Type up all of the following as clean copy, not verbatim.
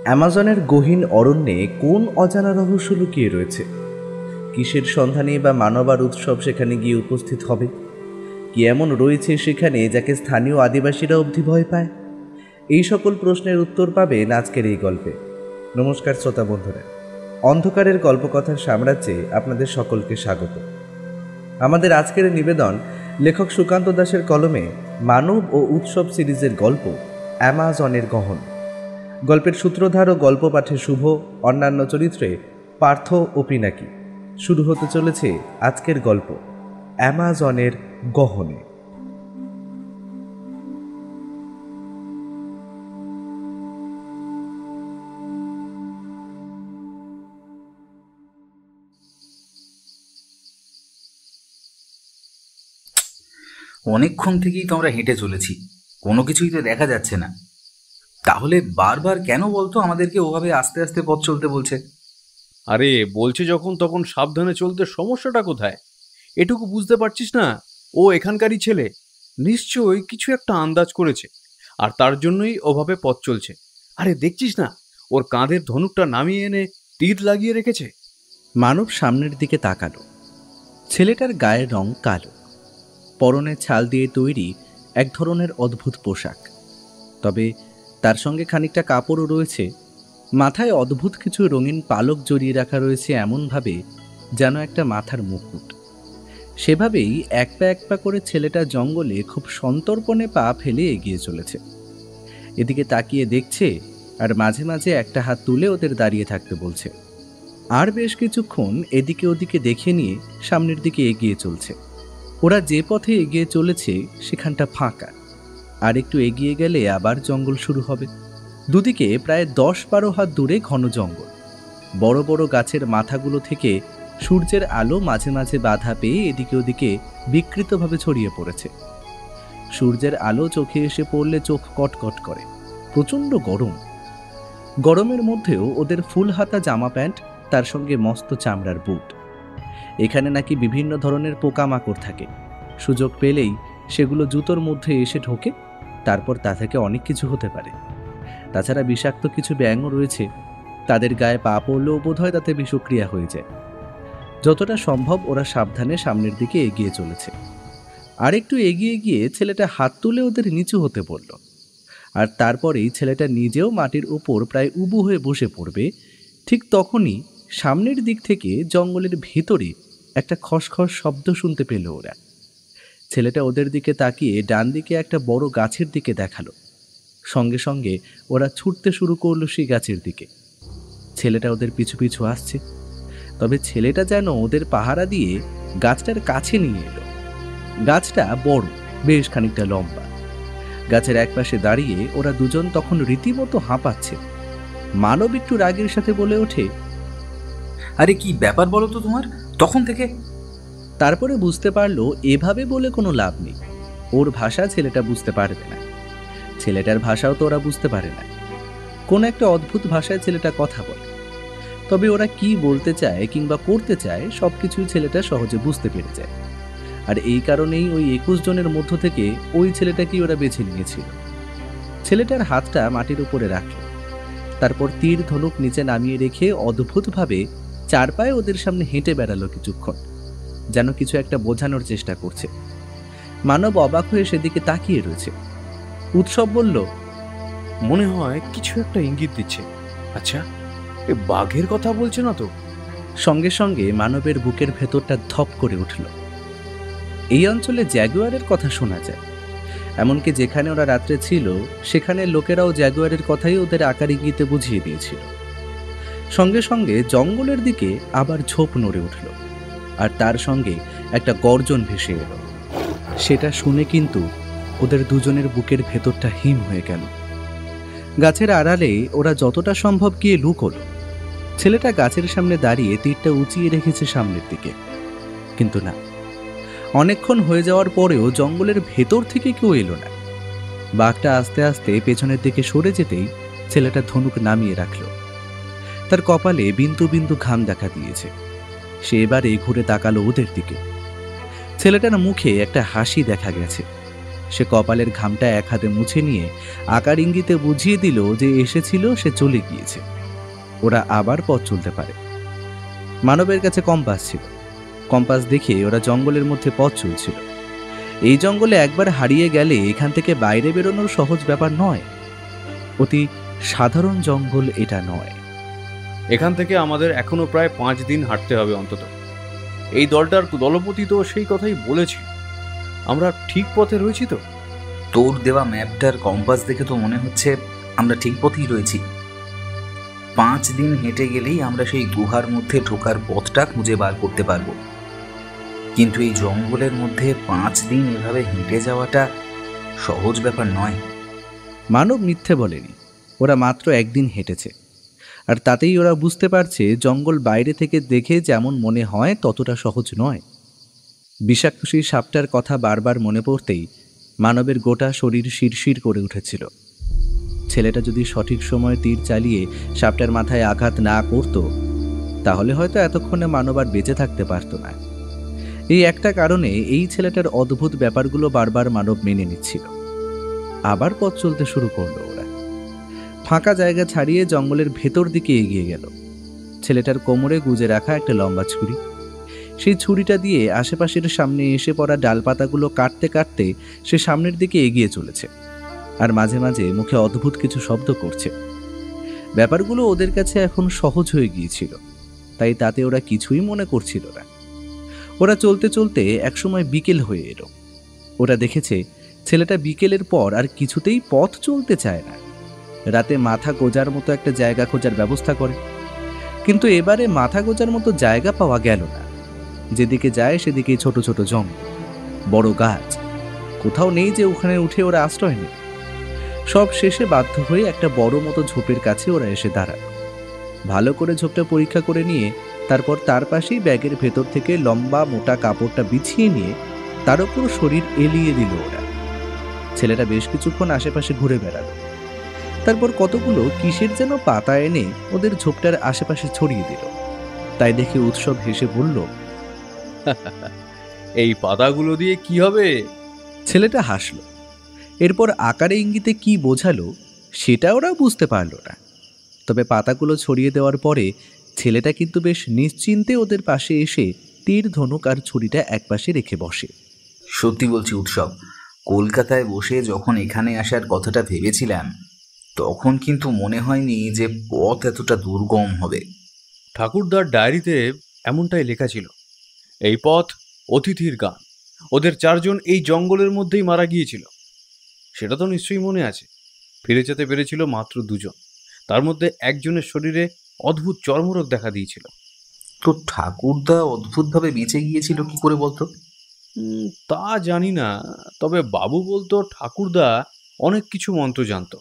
অ্যামাজনের গহীন অরণ্যে কোন অজানা রহস্য লুকিয়ে রয়েছে? কিসের সন্ধানে বা মানবার উৎসব সেখানে গিয়ে উপস্থিত হবে? কি এমন রয়েছে সেখানে যাকে স্থানীয় আদিবাসীরা অবধি ভয় পায়? এই সকল প্রশ্নের উত্তর পাবেন আজকের এই গল্পে। নমস্কার শ্রোতা বন্ধুরা, অন্ধকারের গল্পকথার সাম্রাজ্যে আপনাদের সকলকে স্বাগত। আমাদের আজকের নিবেদন লেখক সুকান্ত দাসের কলমে মানব ও উৎসব সিরিজের গল্প অ্যামাজনের গহন। গল্পের সূত্রধার ও গল্প পাঠে শুভ, অন্যান্য চরিত্রে পার্থ ও পিনাকি। শুরু হতে চলেছে আজকের গল্প অ্যামাজনের গহনে। অনেকক্ষণ থেকেই তো আমরা হেঁটে চলেছি, কোনো কিছুই তো দেখা যাচ্ছে না। তাহলে বারবার কেন বলতো আমাদেরকে ওভাবে আস্তে আস্তে পথ চলতে বলছে? আরে বলছে যখন তখন সাবধানে চলতে সমস্যাটা কোথায়? এটুকু বুঝতে পারছিস না? ও এখানকারই ছেলে, নিশ্চয়ই কিছু একটা আন্দাজ করেছে, আর তার জন্যই ওভাবে পথ চলছে। আরে দেখছিস না, ওর কাঁধের ধনুকটা নামিয়ে এনে তীর লাগিয়ে রেখেছে। মানব সামনের দিকে তাকালো। ছেলেটার গায়ের রং কালো, পরনে ছাল দিয়ে তৈরি এক ধরনের অদ্ভুত পোশাক, তবে তার সঙ্গে খানিকটা কাপড়ও রয়েছে। মাথায় অদ্ভুত কিছু রঙিন পালক জড়িয়ে রাখা রয়েছে এমনভাবে যেন একটা মাথার মুকুট। সেভাবেই এক পা করে ছেলেটা জঙ্গলে খুব সন্তর্পণে পা ফেলে এগিয়ে চলেছে। এদিকে তাকিয়ে দেখছে আর মাঝে মাঝে একটা হাত তুলে ওদের দাঁড়িয়ে থাকতে বলছে। আর বেশ কিছুক্ষণ এদিকে ওদিকে দেখে নিয়ে সামনের দিকে এগিয়ে চলছে। ওরা যে পথে এগিয়ে চলেছে সেখানটা ফাঁকা, আর একটু এগিয়ে গেলে আবার জঙ্গল শুরু হবে। দুদিকে প্রায় 10-12 হাত দূরে ঘন জঙ্গল। বড় বড় গাছের মাথাগুলো থেকে সূর্যের আলো মাঝে মাঝে বাধা পেয়ে এদিকে ওদিকে বিকৃতভাবে ছড়িয়ে পড়েছে। সূর্যের আলো চোখে এসে পড়লে চোখ কটকট করে। প্রচণ্ড গরম। গরমের মধ্যেও ওদের ফুল হাতা জামা প্যান্ট, তার সঙ্গে মস্ত চামড়ার বুট। এখানে নাকি বিভিন্ন ধরনের পোকামাকড় থাকে, সুযোগ পেলেই সেগুলো জুতোর মধ্যে এসে ঢোকে, তারপর তা থেকে অনেক কিছু হতে পারে। তাছাড়া বিষাক্ত কিছু ব্যাঙও রয়েছে, তাদের গায়ে পা পড়লেও বোধ হয় তাতে বিষক্রিয়া হয়ে যায়। যতটা সম্ভব ওরা সাবধানে সামনের দিকে এগিয়ে চলেছে। আর একটু এগিয়ে গিয়ে ছেলেটা হাত তুলে ওদের নিচু হতে বলল, আর তারপরেই ছেলেটা নিজেও মাটির উপর প্রায় উবু হয়ে বসে পড়বে। ঠিক তখনই সামনের দিক থেকে জঙ্গলের ভেতরে একটা খসখস শব্দ শুনতে পেল ওরা। ছেলেটা ওদের দিকে তাকিয়ে ডান দিকে একটা বড় গাছের দিকে দেখালো। সঙ্গে সঙ্গে ওরা ছুটতে শুরু করলো সেই গাছের দিকে। ছেলেটা ওদের পিছু পিছু আসছে, তবে ছেলেটা যেন ওদের পাহারা দিয়ে গাছটার কাছে নিয়ে এলো। গাছটা বড়, বেশ খানিকটা লম্বা। গাছের একপাশে দাঁড়িয়ে ওরা দুজন তখন রীতিমতো হাঁপাচ্ছে। মানব একটু রাগের সাথে বলে ওঠে, আরে কি ব্যাপার বলো তো তোমার, তখন থেকে? তারপরে বুঝতে পারলো এভাবে বলে কোনো লাভ নেই। ওর ভাষা ছেলেটা বুঝতে পারবে না, ছেলেটার ভাষাও তো ওরা বুঝতে পারে না। কোন একটা অদ্ভুত ভাষায় ছেলেটা কথা বলে, তবে ওরা কি বলতে চায় কিংবা করতে চায় সবকিছুই ছেলেটা সহজে বুঝতে পেরে যায়। আর এই কারণেই ওই 21 জনের মধ্য থেকে ওই ছেলেটাকেই ওরা বেছে নিয়েছিল। ছেলেটার হাতটা মাটির উপরে রাখল, তারপর তীর ধনুক নিচে নামিয়ে রেখে অদ্ভুতভাবে চার পায়ে ওদের সামনে হেঁটে বেড়ালো কিছুক্ষণ, যেন কিছু একটা বোঝানোর চেষ্টা করছে। মানব অবাক হয়ে সেদিকে তাকিয়ে রয়েছে। উৎসব বলল, মনে হয় কিছু একটা ইঙ্গিত দিচ্ছে। আচ্ছা, এ বাঘের কথা বলছে না তো? সঙ্গে সঙ্গে মানবের বুকের ভেতরটা ধপ করে উঠল। এই অঞ্চলে জ্যাগুয়ারের কথা শোনা যায়, এমনকি যেখানে ওরা রাত্রে ছিল সেখানে লোকেরাও জ্যাগুয়ারের কথাই ওদের আকার ইঙ্গিতে বুঝিয়ে দিয়েছিল। সঙ্গে সঙ্গে জঙ্গলের দিকে আবার ঝোপ নড়ে উঠল, আর তার সঙ্গে একটা গর্জন ভেসে এলো। সেটা শুনে কিন্তু ওদের দুজনের বুকের ভেতরটা হিম হয়ে গেল। গাছের আড়ালে ওরা যতটা সম্ভব গিয়ে লুকোলো। ছেলেটা গাছের সামনে দাঁড়িয়ে তীরটা উঁচিয়ে রেখেছে সামনের দিকে, কিন্তু না, অনেকক্ষণ হয়ে যাওয়ার পরেও জঙ্গলের ভেতর থেকে কেউ এলো না। বাঘটা আস্তে আস্তে পেছনের দিকে সরে যেতেই ছেলেটা ধনুক নামিয়ে রাখল। তার কপালে বিন্দু বিন্দু ঘাম দেখা দিয়েছে। সে এবারে ঘুরে তাকালো ওদের দিকে। ছেলেটার মুখে একটা হাসি দেখা গেছে। সে কপালের ঘামটা এক হাতে মুছে নিয়ে আকার ইঙ্গিতে বুঝিয়ে দিল যে এসেছিল সে চলে গিয়েছে, ওরা আবার পথ চলতে পারে। মানবের কাছে কম্পাস ছিল, কম্পাস দেখে ওরা জঙ্গলের মধ্যে পথ চলছিল। এই জঙ্গলে একবার হারিয়ে গেলে এখান থেকে বাইরে বেরোনোর সহজ ব্যাপার নয়, অতি সাধারণ জঙ্গল এটা নয়। এখান থেকে আমাদের এখনো প্রায় 5 দিন হাঁটতে হবে অন্তত। এই দলটার দলপতি তো সেই কথাই বলেছি। আমরা ঠিক পথে রয়েছি তো? তোর দেওয়া ম্যাপটার কম্পাস দেখে তো মনে হচ্ছে আমরা ঠিক পথেই রয়েছি। 5 দিন হেঁটে গেলেই আমরা সেই গুহার মধ্যে ঢোকার পথটা খুঁজে বার করতে পারবো। কিন্তু এই জঙ্গলের মধ্যে 5 দিন এভাবে হেঁটে যাওয়াটা সহজ ব্যাপার নয়। মানব মিথ্যে বলেনি, ওরা মাত্র একদিন হেঁটেছে, আর তাতেই ওরা বুঝতে পারছে জঙ্গল বাইরে থেকে দেখে যেমন মনে হয় ততটা সহজ নয়। বিষাক্ত সেই সাপটার কথা বারবার মনে পড়তেই মানবের গোটা শরীর শিরশির করে উঠেছিল। ছেলেটা যদি সঠিক সময় তীর চালিয়ে সাপটার মাথায় আঘাত না করত, তাহলে হয়তো এতক্ষণে মানব আর বেঁচে থাকতে পারত না। এই একটা কারণে এই ছেলেটার অদ্ভুত ব্যাপারগুলো বারবার মানব মেনে নিচ্ছিল। আবার পথ চলতে শুরু করলো ওরা। ফাঁকা জায়গা ছাড়িয়ে জঙ্গলের ভেতর দিকে এগিয়ে গেল। ছেলেটার কোমরে গুজে রাখা একটা লম্বা ছুরি, সেই ছুরিটা দিয়ে আশেপাশের সামনে এসে পড়া ডালপাতাগুলো কাটতে কাটতে সে সামনের দিকে এগিয়ে চলেছে, আর মাঝে মাঝে মুখে অদ্ভুত কিছু শব্দ করছে। ব্যাপারগুলো ওদের কাছে এখন সহজ হয়ে গিয়েছিল, তাই তাতে ওরা কিছুই মনে করছিল না। ওরা চলতে চলতে একসময় বিকেল হয়ে এলো। ওরা দেখেছে ছেলেটা বিকেলের পর আর কিছুতেই পথ চলতে চায় না। রাতে মাথা গোজার মতো একটা জায়গা খোঁজার ব্যবস্থা করে, কিন্তু এবারে মাথা গোজার মতো জায়গা পাওয়া গেল না। যেদিকে যায় সেদিকে ছোট ছোট জঙ্গল, বড় গাছ, কোথাও নেই যে ওখানে উঠে ওরা আশ্রয় নেই। সব শেষে বাধ্য হয়ে একটা বড় মতো ঝোপের কাছে ওরা এসে দাঁড়ালো। ভালো করে ঝোপটা পরীক্ষা করে নিয়ে তারপর তার পাশেই ব্যাগের ভেতর থেকে লম্বা মোটা কাপড়টা বিছিয়ে নিয়ে তার উপর শরীর এলিয়ে দিল ওরা। ছেলেটা বেশ কিছুক্ষণ আশেপাশে ঘুরে বেড়ালো, তারপর কতগুলো কিসের যেন পাতা এনে ওদের ঝোপটার আশেপাশে ছড়িয়ে দিল। তাই দেখে উৎসব হেসে বলল, এই পাতাগুলো দিয়ে কি হবে? ছেলেটা হাসল। এরপর আকারে ইঙ্গিতে কি বোঝালো সেটা ওরা বুঝতে পারল না। তবে পাতাগুলো ছড়িয়ে দেওয়ার পরে ছেলেটা কিন্তু বেশ নিশ্চিন্তে ওদের পাশে এসে তীর ধনুক আর ছুরিটা একপাশে রেখে বসে। সত্যি বলছি উৎসব, কলকাতায় বসে যখন এখানে আসার কথাটা ভেবেছিলাম তখন কিন্তু মনে হয়নি যে পথ এতটা দুর্গম হবে। ঠাকুরদার ডায়েরিতে এমনটাই লেখা ছিল। এই পথ অতিথির গান। ওদের 4 জন এই জঙ্গলের মধ্যেই মারা গিয়েছিল, সেটা তো নিশ্চয়ই মনে আছে। ফিরে যেতে পেরেছিল মাত্র 2 জন, তার মধ্যে একজনের শরীরে অদ্ভুত চর্মরোগ দেখা দিয়েছিল। তো ঠাকুরদা অদ্ভুতভাবে বেঁচে গিয়েছিল কি করে বলতো? তা জানি না, তবে বাবু বলতো ঠাকুরদা অনেক কিছু মন্ত্র জানতো।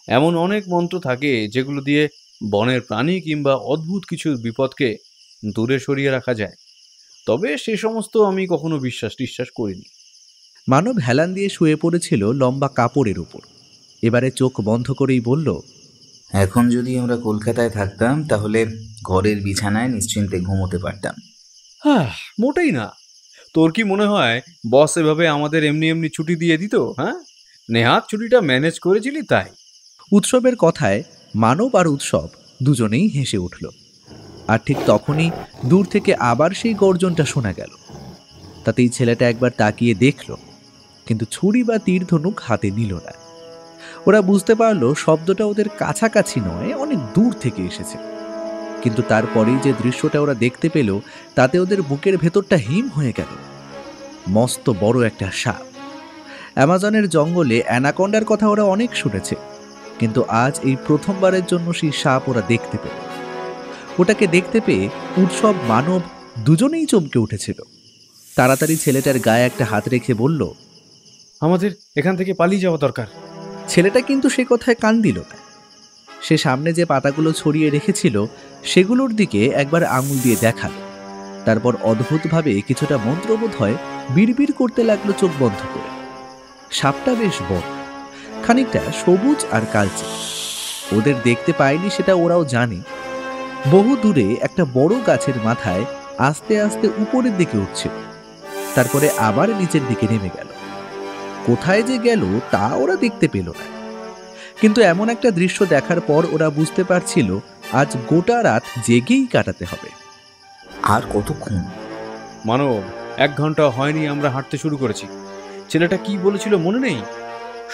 এমন অনেক মন্ত্র থাকে যেগুলো দিয়ে বনের প্রাণী কিংবা অদ্ভুত কিছু বিপদকে দূরে সরিয়ে রাখা যায়। তবে সে সমস্ত আমি কখনো বিশ্বাস করিনি। মানব হেলান দিয়ে শুয়ে পড়েছিল লম্বা কাপড়ের উপর। এবারে চোখ বন্ধ করেই বলল, এখন যদি আমরা কলকাতায় থাকতাম তাহলে ঘরের বিছানায় নিশ্চিন্তে ঘুমোতে পারতাম। মোটেই না। তোর কি মনে হয় বস এভাবে আমাদের এমনি এমনি ছুটি দিয়ে দিত? নেহাত ছুটিটা ম্যানেজ করেছিলি তাই। উৎসবের কথায় মানব আর উৎসব দুজনেই হেসে উঠল। আর ঠিক তখনই দূর থেকে আবার সেই গর্জনটা শোনা গেল। তাতেই ছেলেটা একবার তাকিয়ে দেখল, কিন্তু ছুরি বা তীর ধনুক হাতে নিল না। ওরা বুঝতে পারলো শব্দটা ওদের কাছাকাছি নয়, অনেক দূর থেকে এসেছে। কিন্তু তারপরেই যে দৃশ্যটা ওরা দেখতে পেল তাতে ওদের বুকের ভেতরটা হিম হয়ে গেল। মস্ত বড় একটা সাপ। অ্যামাজনের জঙ্গলে অ্যানাকন্ডার কথা ওরা অনেক শুনেছে, কিন্তু আজ এই প্রথমবারের জন্য সেই সাপ ওরা দেখতে পেল। ওটাকে দেখতে পেয়ে উৎসব মানব দুজনেই চমকে উঠেছিল। তাড়াতাড়ি ছেলেটার গায়ে একটা হাত রেখে বলল, আমাদের এখান থেকে পালিয়ে যাওয়া দরকার। ছেলেটা কিন্তু সে কথায় কান দিল না। সে সামনে যে পাতাগুলো ছড়িয়ে রেখেছিল সেগুলোর দিকে একবার আঙুল দিয়ে দেখাল। তারপর অদ্ভুতভাবে কিছুটা মন্ত্রবোধ হয় বিড়বিড় করতে লাগলো চোখ বন্ধ করে। সাপটা বেশ বড়, খানিকটা সবুজ আর কালচে। ওদের দেখতে পায়নি সেটা ওরাও জানে। বহু দূরে একটা বড় গাছের মাথায় আস্তে আস্তে উপরের দিকে উঠছিল, তারপরে আবার নিচের দিকে নেমে গেল। কোথায় যে গেল তা ওরা দেখতে পেল না। কিন্তু এমন একটা দৃশ্য দেখার পর ওরা বুঝতে পারছিল আজ গোটা রাত জেগেই কাটাতে হবে। আর কতক্ষণ? মানব, 1 ঘন্টা হয়নি আমরা হাঁটতে শুরু করেছি। ছেলেটা কি বলেছিল মনে নেই?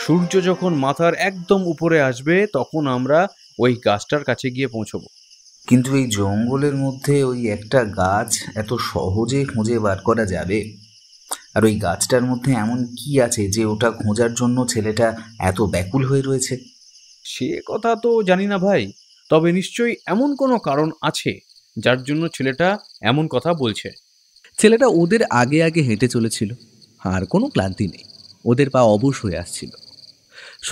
সূর্য যখন মাথার একদম উপরে আসবে তখন আমরা ওই গাছটার কাছে গিয়ে পৌঁছবো। কিন্তু এই জঙ্গলের মধ্যে ওই একটা গাছ এত সহজে খুঁজে বার করা যাবে? আর ওই গাছটার মধ্যে এমন কি আছে যে ওটা খোঁজার জন্য ছেলেটা এত ব্যাকুল হয়ে রয়েছে? সে কথা তো জানি না ভাই, তবে নিশ্চয়ই এমন কোনো কারণ আছে যার জন্য ছেলেটা এমন কথা বলছে। ছেলেটা ওদের আগে আগে হেঁটে চলেছিল, আর কোনো ক্লান্তি নেই, ওদের পা অবশ হয়ে আসছিল।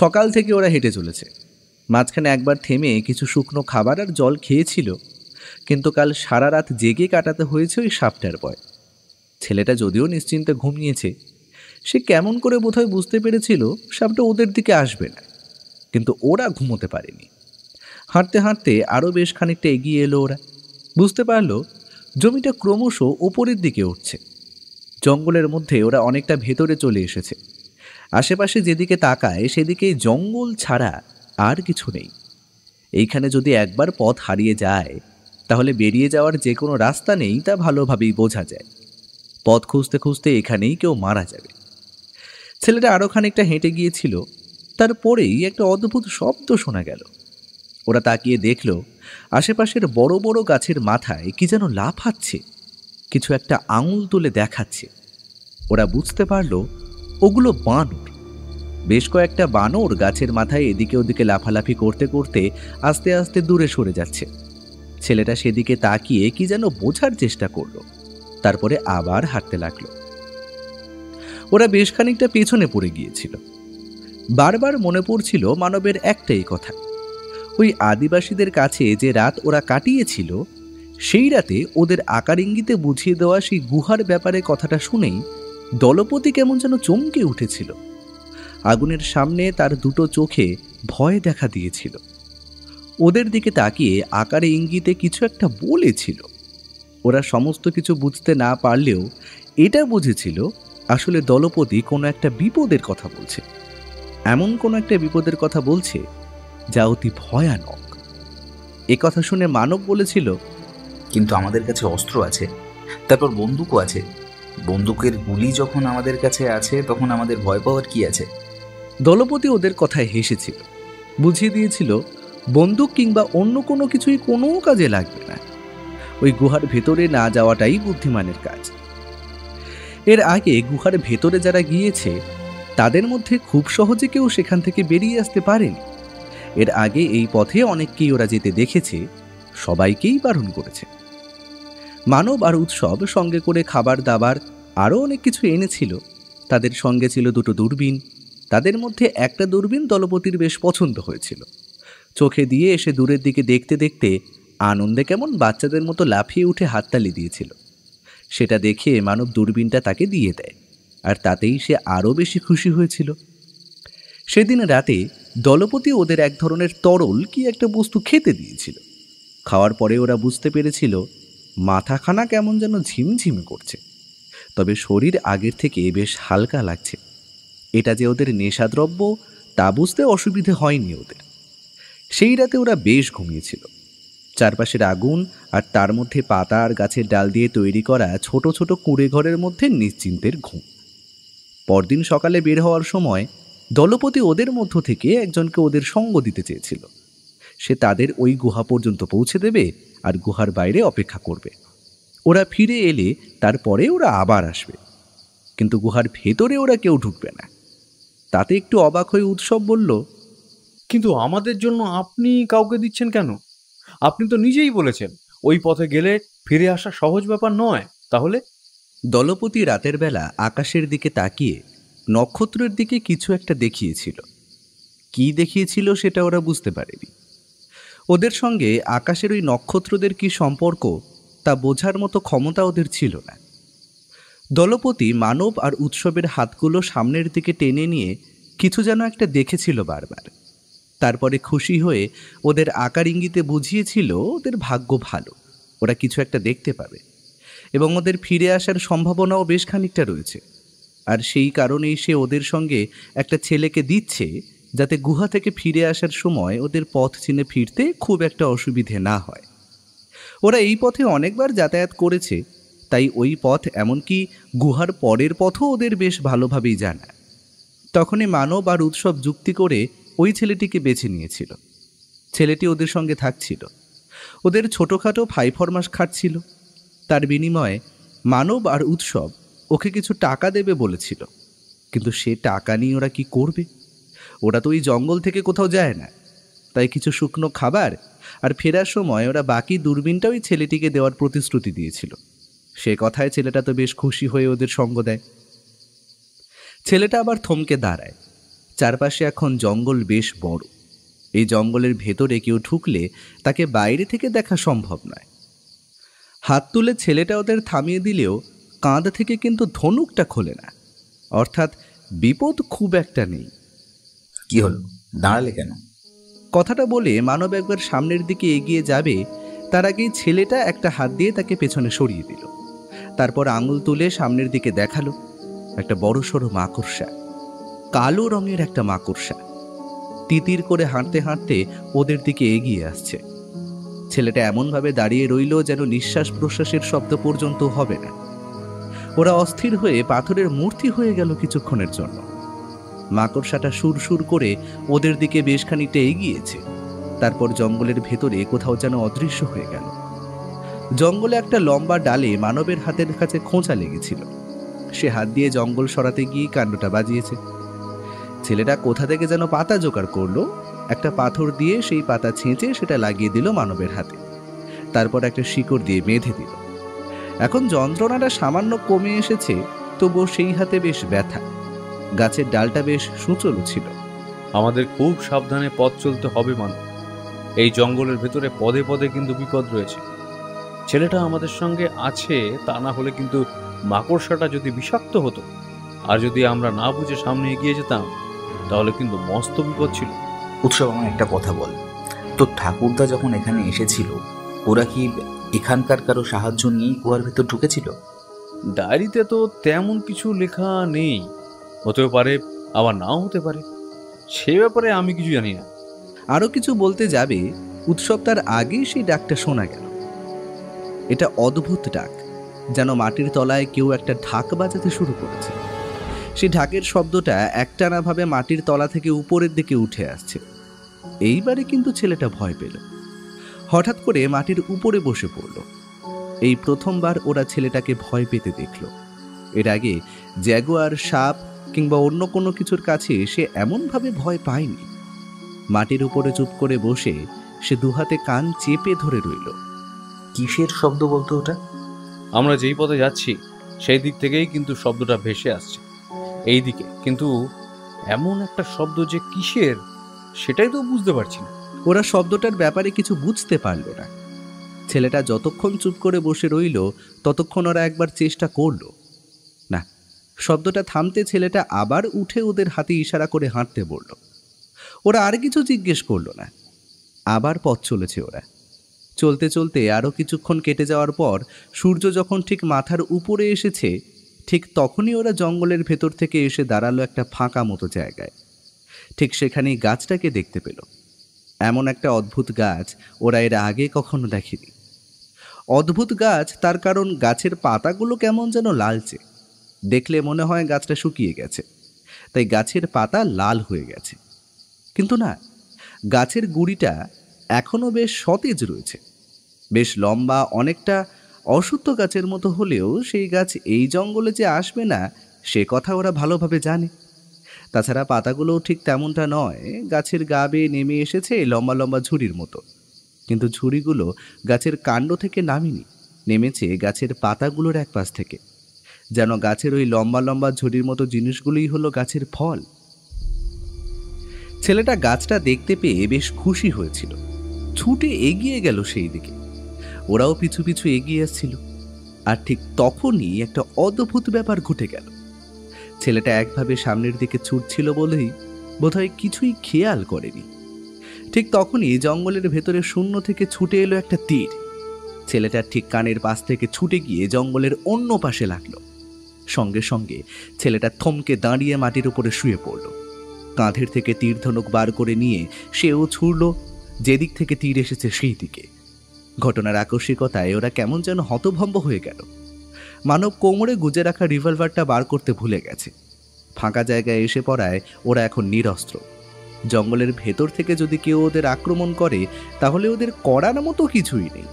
সকাল থেকে ওরা হেঁটে চলেছে। মাঝখানে একবার থেমে কিছু শুকনো খাবার আর জল খেয়েছিল, কিন্তু কাল সারা রাত জেগে কাটাতে হয়েছে ওই সাপটার ভয়। ছেলেটা যদিও নিশ্চিন্তে ঘুমিয়েছে, সে কেমন করে বোধহয় বুঝতে পেরেছিল সাপটা ওদের দিকে আসবে না, কিন্তু ওরা ঘুমোতে পারেনি। হাঁটতে হাঁটতে আরও বেশ খানিকটা এগিয়ে এলো ওরা। বুঝতে পারল জমিটা ক্রমশ ওপরের দিকে উঠছে। জঙ্গলের মধ্যে ওরা অনেকটা ভেতরে চলে এসেছে। আশেপাশে যেদিকে তাকায় সেদিকে জঙ্গল ছাড়া আর কিছু নেই। এইখানে যদি একবার পথ হারিয়ে যায় তাহলে বেরিয়ে যাওয়ার যে কোনো রাস্তা নেই তা ভালোভাবেই বোঝা যায়। পথ খুঁজতে খুঁজতে এখানেই কেউ মারা যাবে। ছেলেটা আরও খানিকটা হেঁটে গিয়েছিল, তারপরেই একটা অদ্ভুত শব্দ শোনা গেল। ওরা তাকিয়ে দেখল আশেপাশের বড় বড় গাছের মাথায় কি যেন লাফাচ্ছে, কিছু একটা আঙুল তুলে দেখাচ্ছে। ওরা বুঝতে পারল ওগুলো বানর। বেশ কয়েকটা বানর গাছের মাথায় এদিকে ওদিকে লাফালাফি করতে করতে আস্তে আস্তে দূরে সরে যাচ্ছে। ছেলেটা সেদিকে তাকিয়ে কি যেন বোঝার চেষ্টা করলো, তারপরে আবার হাঁটতে লাগলো। ওরা বেশ খানিকটা পেছনে পড়ে গিয়েছিল। বারবার মনে পড়ছিল মানবের একটাই কথা, ওই আদিবাসীদের কাছে যে রাত ওরা কাটিয়েছিল সেই রাতে ওদের আকার ইঙ্গিতে বুঝিয়ে দেওয়া সেই গুহার ব্যাপারে কথাটা শুনেই দলপতি কেমন যেন চমকে উঠেছিল। আগুনের সামনে তার দুটো চোখে ভয় দেখা দিয়েছিল। ওদের দিকে তাকিয়ে আকারে ইঙ্গিতে কিছু একটা বলেছিল। ওরা সমস্ত কিছু বুঝতে না পারলেও এটা বুঝেছিল আসলে দলপতি কোনো একটা বিপদের কথা বলছে, এমন কোনো একটা বিপদের কথা বলছে যা অতি ভয়ানক। এ কথা শুনে মানব বলেছিল, কিন্তু আমাদের কাছে অস্ত্র আছে, তারপর বন্দুকও আছে। বন্দুকের গুলি যখন আমাদের কাছে আছে তখন আমাদের ভয় পাওয়ার কি আছে? দলপতি ওদের কথায় হেসেছিল, বুঝিয়ে দিয়েছিল বন্দুক কিংবা অন্য কোনো কিছুই কোনো কাজে লাগবে না, ওই গুহার ভেতরে না যাওয়াটাই বুদ্ধিমানের কাজ। এর আগে গুহার ভেতরে যারা গিয়েছে তাদের মধ্যে খুব সহজে কেউ সেখান থেকে বেরিয়ে আসতে পারেনি। এর আগে এই পথে অনেককেই ওরা যেতে দেখেছে, সবাইকেই বারণ করেছে। মানব আর উৎসব সঙ্গে করে খাবার দাবার আরও অনেক কিছু এনেছিল। তাদের সঙ্গে ছিল দুটো দূরবীন। তাদের মধ্যে একটা দূরবীন দলপতির বেশ পছন্দ হয়েছিল। চোখে দিয়ে এসে দূরের দিকে দেখতে দেখতে আনন্দে কেমন বাচ্চাদের মতো লাফিয়ে উঠে হাততালি দিয়েছিল। সেটা দেখে মানব দূরবীনটা তাকে দিয়ে দেয়, আর তাতেই সে আরও বেশি খুশি হয়েছিল। সেদিন রাতে দলপতি ওদের এক ধরনের তরল কি একটা বস্তু খেতে দিয়েছিল। খাওয়ার পরে ওরা বুঝতে পেরেছিল মাথাখানা কেমন যেন ঝিমঝিম করছে, তবে শরীর আগের থেকে বেশ হালকা লাগছে। এটা যে ওদের নেশাদ্রব্য তা বুঝতে অসুবিধে হয়নি ওদের। সেই রাতে ওরা বেশ ঘুমিয়েছিল। চারপাশের আগুন আর তার মধ্যে পাতা আর গাছের ডাল দিয়ে তৈরি করা ছোট ছোট কুঁড়ে ঘরের মধ্যে নিশ্চিন্তের ঘুম। পরদিন সকালে বের হওয়ার সময় দলপতি ওদের মধ্য থেকে একজনকে ওদের সঙ্গ দিতে চেয়েছিল। সে তাদের ওই গুহা পর্যন্ত পৌঁছে দেবে আর গুহার বাইরে অপেক্ষা করবে। ওরা ফিরে এলে তারপরে ওরা আবার আসবে, কিন্তু গুহার ভেতরে ওরা কেউ ঢুকবে না। তাতে একটু অবাক হয়ে উৎসব বলল, কিন্তু আমাদের জন্য আপনি কাউকে দিচ্ছেন কেন? আপনি তো নিজেই বলেছেন ওই পথে গেলে ফিরে আসা সহজ ব্যাপার নয়। তাহলে? দলপতি রাতের বেলা আকাশের দিকে তাকিয়ে নক্ষত্রের দিকে কিছু একটা দেখিয়েছিল। কি দেখিয়েছিল সেটা ওরা বুঝতে পারেনি। ওদের সঙ্গে আকাশের ওই নক্ষত্রদের কি সম্পর্ক তা বোঝার মতো ক্ষমতা ওদের ছিল না। দলপতি মানব আর উৎসবের হাতগুলো সামনের দিকে টেনে নিয়ে কিছু যেন একটা দেখেছিল বারবার। তারপরে খুশি হয়ে ওদের আকার ইঙ্গিতে বুঝিয়েছিল ওদের ভাগ্য ভালো, ওরা কিছু একটা দেখতে পাবে এবং ওদের ফিরে আসার সম্ভাবনাও বেশ খানিকটা রয়েছে। আর সেই কারণেই সে ওদের সঙ্গে একটা ছেলেকে দিচ্ছে, যাতে গুহা থেকে ফিরে আসার সময় ওদের পথ চিনে ফিরতে খুব একটা অসুবিধে না হয়। ওরা এই পথে অনেকবার যাতায়াত করেছে, তাই ওই পথ এমনকি গুহার পরের পথও ওদের বেশ ভালোভাবেই জানা। তখনই মানব আর উৎসব যুক্তি করে ওই ছেলেটিকে বেছে নিয়েছিল। ছেলেটি ওদের সঙ্গে থাকছিল, ওদের ছোটোখাটো ফাইফরমাস খাটছিল। তার বিনিময়ে মানব আর উৎসব ওকে কিছু টাকা দেবে বলেছিল, কিন্তু সে টাকা নিয়ে ওরা কি করবে? ওরা তো ওই জঙ্গল থেকে কোথাও যায় না। তাই কিছু শুকনো খাবার আর ফেরার সময় ওরা বাকি দূরবীনটা ওই ছেলেটিকে দেওয়ার প্রতিশ্রুতি দিয়েছিল। সে কথায় ছেলেটা তো বেশ খুশি হয়ে ওদের সঙ্গ দেয়। ছেলেটা আবার থমকে দাঁড়ায়। চারপাশে এখন জঙ্গল বেশ বড়। এই জঙ্গলের ভেতরে কেউ ঢুকলে তাকে বাইরে থেকে দেখা সম্ভব নয়। হাত তুলে ছেলেটা ওদের থামিয়ে দিলেও কাঁধ থেকে কিন্তু ধনুকটা খোলে না, অর্থাৎ বিপদ খুব একটা নেই। কি হলো, দাঁড়ালে কেন? কথাটা বলে মানব একবার সামনের দিকে এগিয়ে যাবে, তার আগেই ছেলেটা একটা হাত দিয়ে তাকে পেছনে সরিয়ে দিল। তারপর আঙুল তুলে সামনের দিকে দেখালো একটা বড়সড় মাকড়সা, কালো রঙের একটা মাকড়সা তিতির করে হাঁটতে হাঁটতে ওদের দিকে এগিয়ে আসছে। ছেলেটা এমনভাবে দাঁড়িয়ে রইল যেন নিঃশ্বাস প্রশ্বাসের শব্দ পর্যন্ত হবে না। ওরা অস্থির হয়ে পাথরের মূর্তি হয়ে গেল কিছুক্ষণের জন্য। মাকড়সাটা সুর করে ওদের দিকে বেশ খানিকটা এগিয়েছে, তারপর জঙ্গলের ভেতরে কোথাও যেন অদৃশ্য হয়ে গেল। জঙ্গলে একটা লম্বা ডালে মানবের হাতের কাছে খোঁচা লেগেছিল। সে হাত দিয়ে জঙ্গল সরাতে গিয়ে কাণ্ডটা বাজিয়েছে। ছেলেটা কোথা থেকে যেন পাতা জোগাড় করলো, একটা পাথর দিয়ে সেই পাতা ছেঁচে সেটা লাগিয়ে দিল মানবের হাতে, তারপর একটা শিকড় দিয়ে বেঁধে দিল। এখন যন্ত্রণাটা সামান্য কমে এসেছে, তবুও সেই হাতে বেশ ব্যথা। গাছের ডালটা বেশ সূচল ছিল। আমাদের খুব সাবধানে পথ চলতে হবে মানব। এই জঙ্গলের ভেতরে পদে পদে কিন্তু বিপদ রয়েছে। ছেলেটা আমাদের সঙ্গে আছে, তা না হলে কিন্তু মাকড়সাটা যদি বিষাক্ত হতো আর যদি আমরা না বুঝে সামনে এগিয়ে যেতাম, তাহলে কিন্তু মস্ত বিপদ ছিল। উৎসব, আমার একটা কথা বল, তো ঠাকুরদা যখন এখানে এসেছিল, ওরা কি এখানকার কারো সাহায্য নিয়ে গুহার ভেতর ঢুকেছিল? ডায়েরিতে তো তেমন কিছু লেখা নেই, হতেও পারে আবার নাও হতে পারে, সে ব্যাপারে আমি কিছু জানি না। আরও কিছু বলতে যাবে, উৎসব তার আগেই সেই ডাকটা শোনা গেল। এটা অদ্ভুত ডাক, যেন মাটির তলায় কেউ একটা ঢাক বাজাতে শুরু করেছে। সেই ঢাকের শব্দটা একটানাভাবে মাটির তলা থেকে উপরের দিকে উঠে আসছে। এইবারে কিন্তু ছেলেটা ভয় পেল। হঠাৎ করে মাটির উপরে বসে পড়ল। এই প্রথমবার ওরা ছেলেটাকে ভয় পেতে দেখল। এর আগে জ্যাগুয়ার, সাপ কিংবা অন্য কোনো কিছুর কাছে সে এমনভাবে ভয় পায়নি। মাটির উপরে চুপ করে বসে সে দুহাতে কান চেপে ধরে রইল। কিসের শব্দ বলতো ওটা? আমরা যেই পথে যাচ্ছি সেই দিক থেকেই কিন্তু শব্দটা ভেসে আসছে এই দিকে, কিন্তু এমন একটা শব্দ যে কিসের সেটাই তো বুঝতে পারছি না। ওরা শব্দটার ব্যাপারে কিছু বুঝতে পারল না। ছেলেটা যতক্ষণ চুপ করে বসে রইল ততক্ষণ ওরা একবার চেষ্টা করল না। শব্দটা থামতে ছেলেটা আবার উঠে ওদের হাতে ইশারা করে হাঁটতে বলল। ওরা আর কিছু জিজ্ঞেস করল না, আবার পথ চলেছে ওরা। চলতে চলতে আরও কিছুক্ষণ কেটে যাওয়ার পর সূর্য যখন ঠিক মাথার উপরে এসেছে, ঠিক তখনই ওরা জঙ্গলের ভেতর থেকে এসে দাঁড়ালো একটা ফাঁকা মতো জায়গায়। ঠিক সেখানেই গাছটাকে দেখতে পেল। এমন একটা অদ্ভুত গাছ ওরা এর আগে কখনো দেখেনি। অদ্ভুত গাছ তার কারণ গাছের পাতাগুলো কেমন যেন লালচে। দেখলে মনে হয় গাছটা শুকিয়ে গেছে, তাই গাছের পাতা লাল হয়ে গেছে। কিন্তু না, গাছের গুঁড়িটা এখনও বেশ সতেজ রয়েছে, বেশ লম্বা, অনেকটা অশ্বত্থ গাছের মতো হলেও সেই গাছ এই জঙ্গলে যে আসবে না সে কথা ওরা ভালোভাবে জানে। তাছাড়া পাতাগুলোও ঠিক তেমনটা নয়, গাছের গা বেয়ে নেমে এসেছে লম্বা লম্বা ঝুড়ির মতো। কিন্তু ঝুড়িগুলো গাছের কাণ্ড থেকে নামেনি, নেমেছে গাছের পাতাগুলোর এক পাশ থেকে। যেন গাছের ওই লম্বা লম্বা ঝুড়ির মতো জিনিসগুলোই হলো গাছের ফল। ছেলেটা গাছটা দেখতে পেয়ে বেশ খুশি হয়েছিল, ছুটে এগিয়ে গেল সেই দিকে। ওরাও পিছু পিছু এগিয়ে আসছিল। আর ঠিক তখনই একটা অদ্ভুত ব্যাপার ঘটে গেল। ছেলেটা একভাবে সামনের দিকে ছুটছিল বলেই বোধহয় কিছুই খেয়াল করেনি। ঠিক তখনই জঙ্গলের ভেতরে শূন্য থেকে ছুটে এলো একটা তীর। ছেলেটার ঠিক কানের পাশ থেকে ছুটে গিয়ে জঙ্গলের অন্য পাশে লাগলো। সঙ্গে সঙ্গে ছেলেটা থমকে দাঁড়িয়ে মাটির উপরে শুয়ে পড়ল। কাঁধের থেকে তীর ধনুক বার করে নিয়ে সেও ছুড়ল যেদিক থেকে তীর এসেছে সেই দিকে। ঘটনার আকস্মিকতায় ওরা কেমন যেন হতভম্ব হয়ে গেল। মানব কোমরে গুজে রাখা রিভলভারটা বার করতে ভুলে গেছে। ফাঁকা জায়গায় এসে পড়ায় ওরা এখন নিরস্ত্র। জঙ্গলের ভেতর থেকে যদি কেউ ওদের আক্রমণ করে তাহলে ওদের করার মতো কিছুই নেই।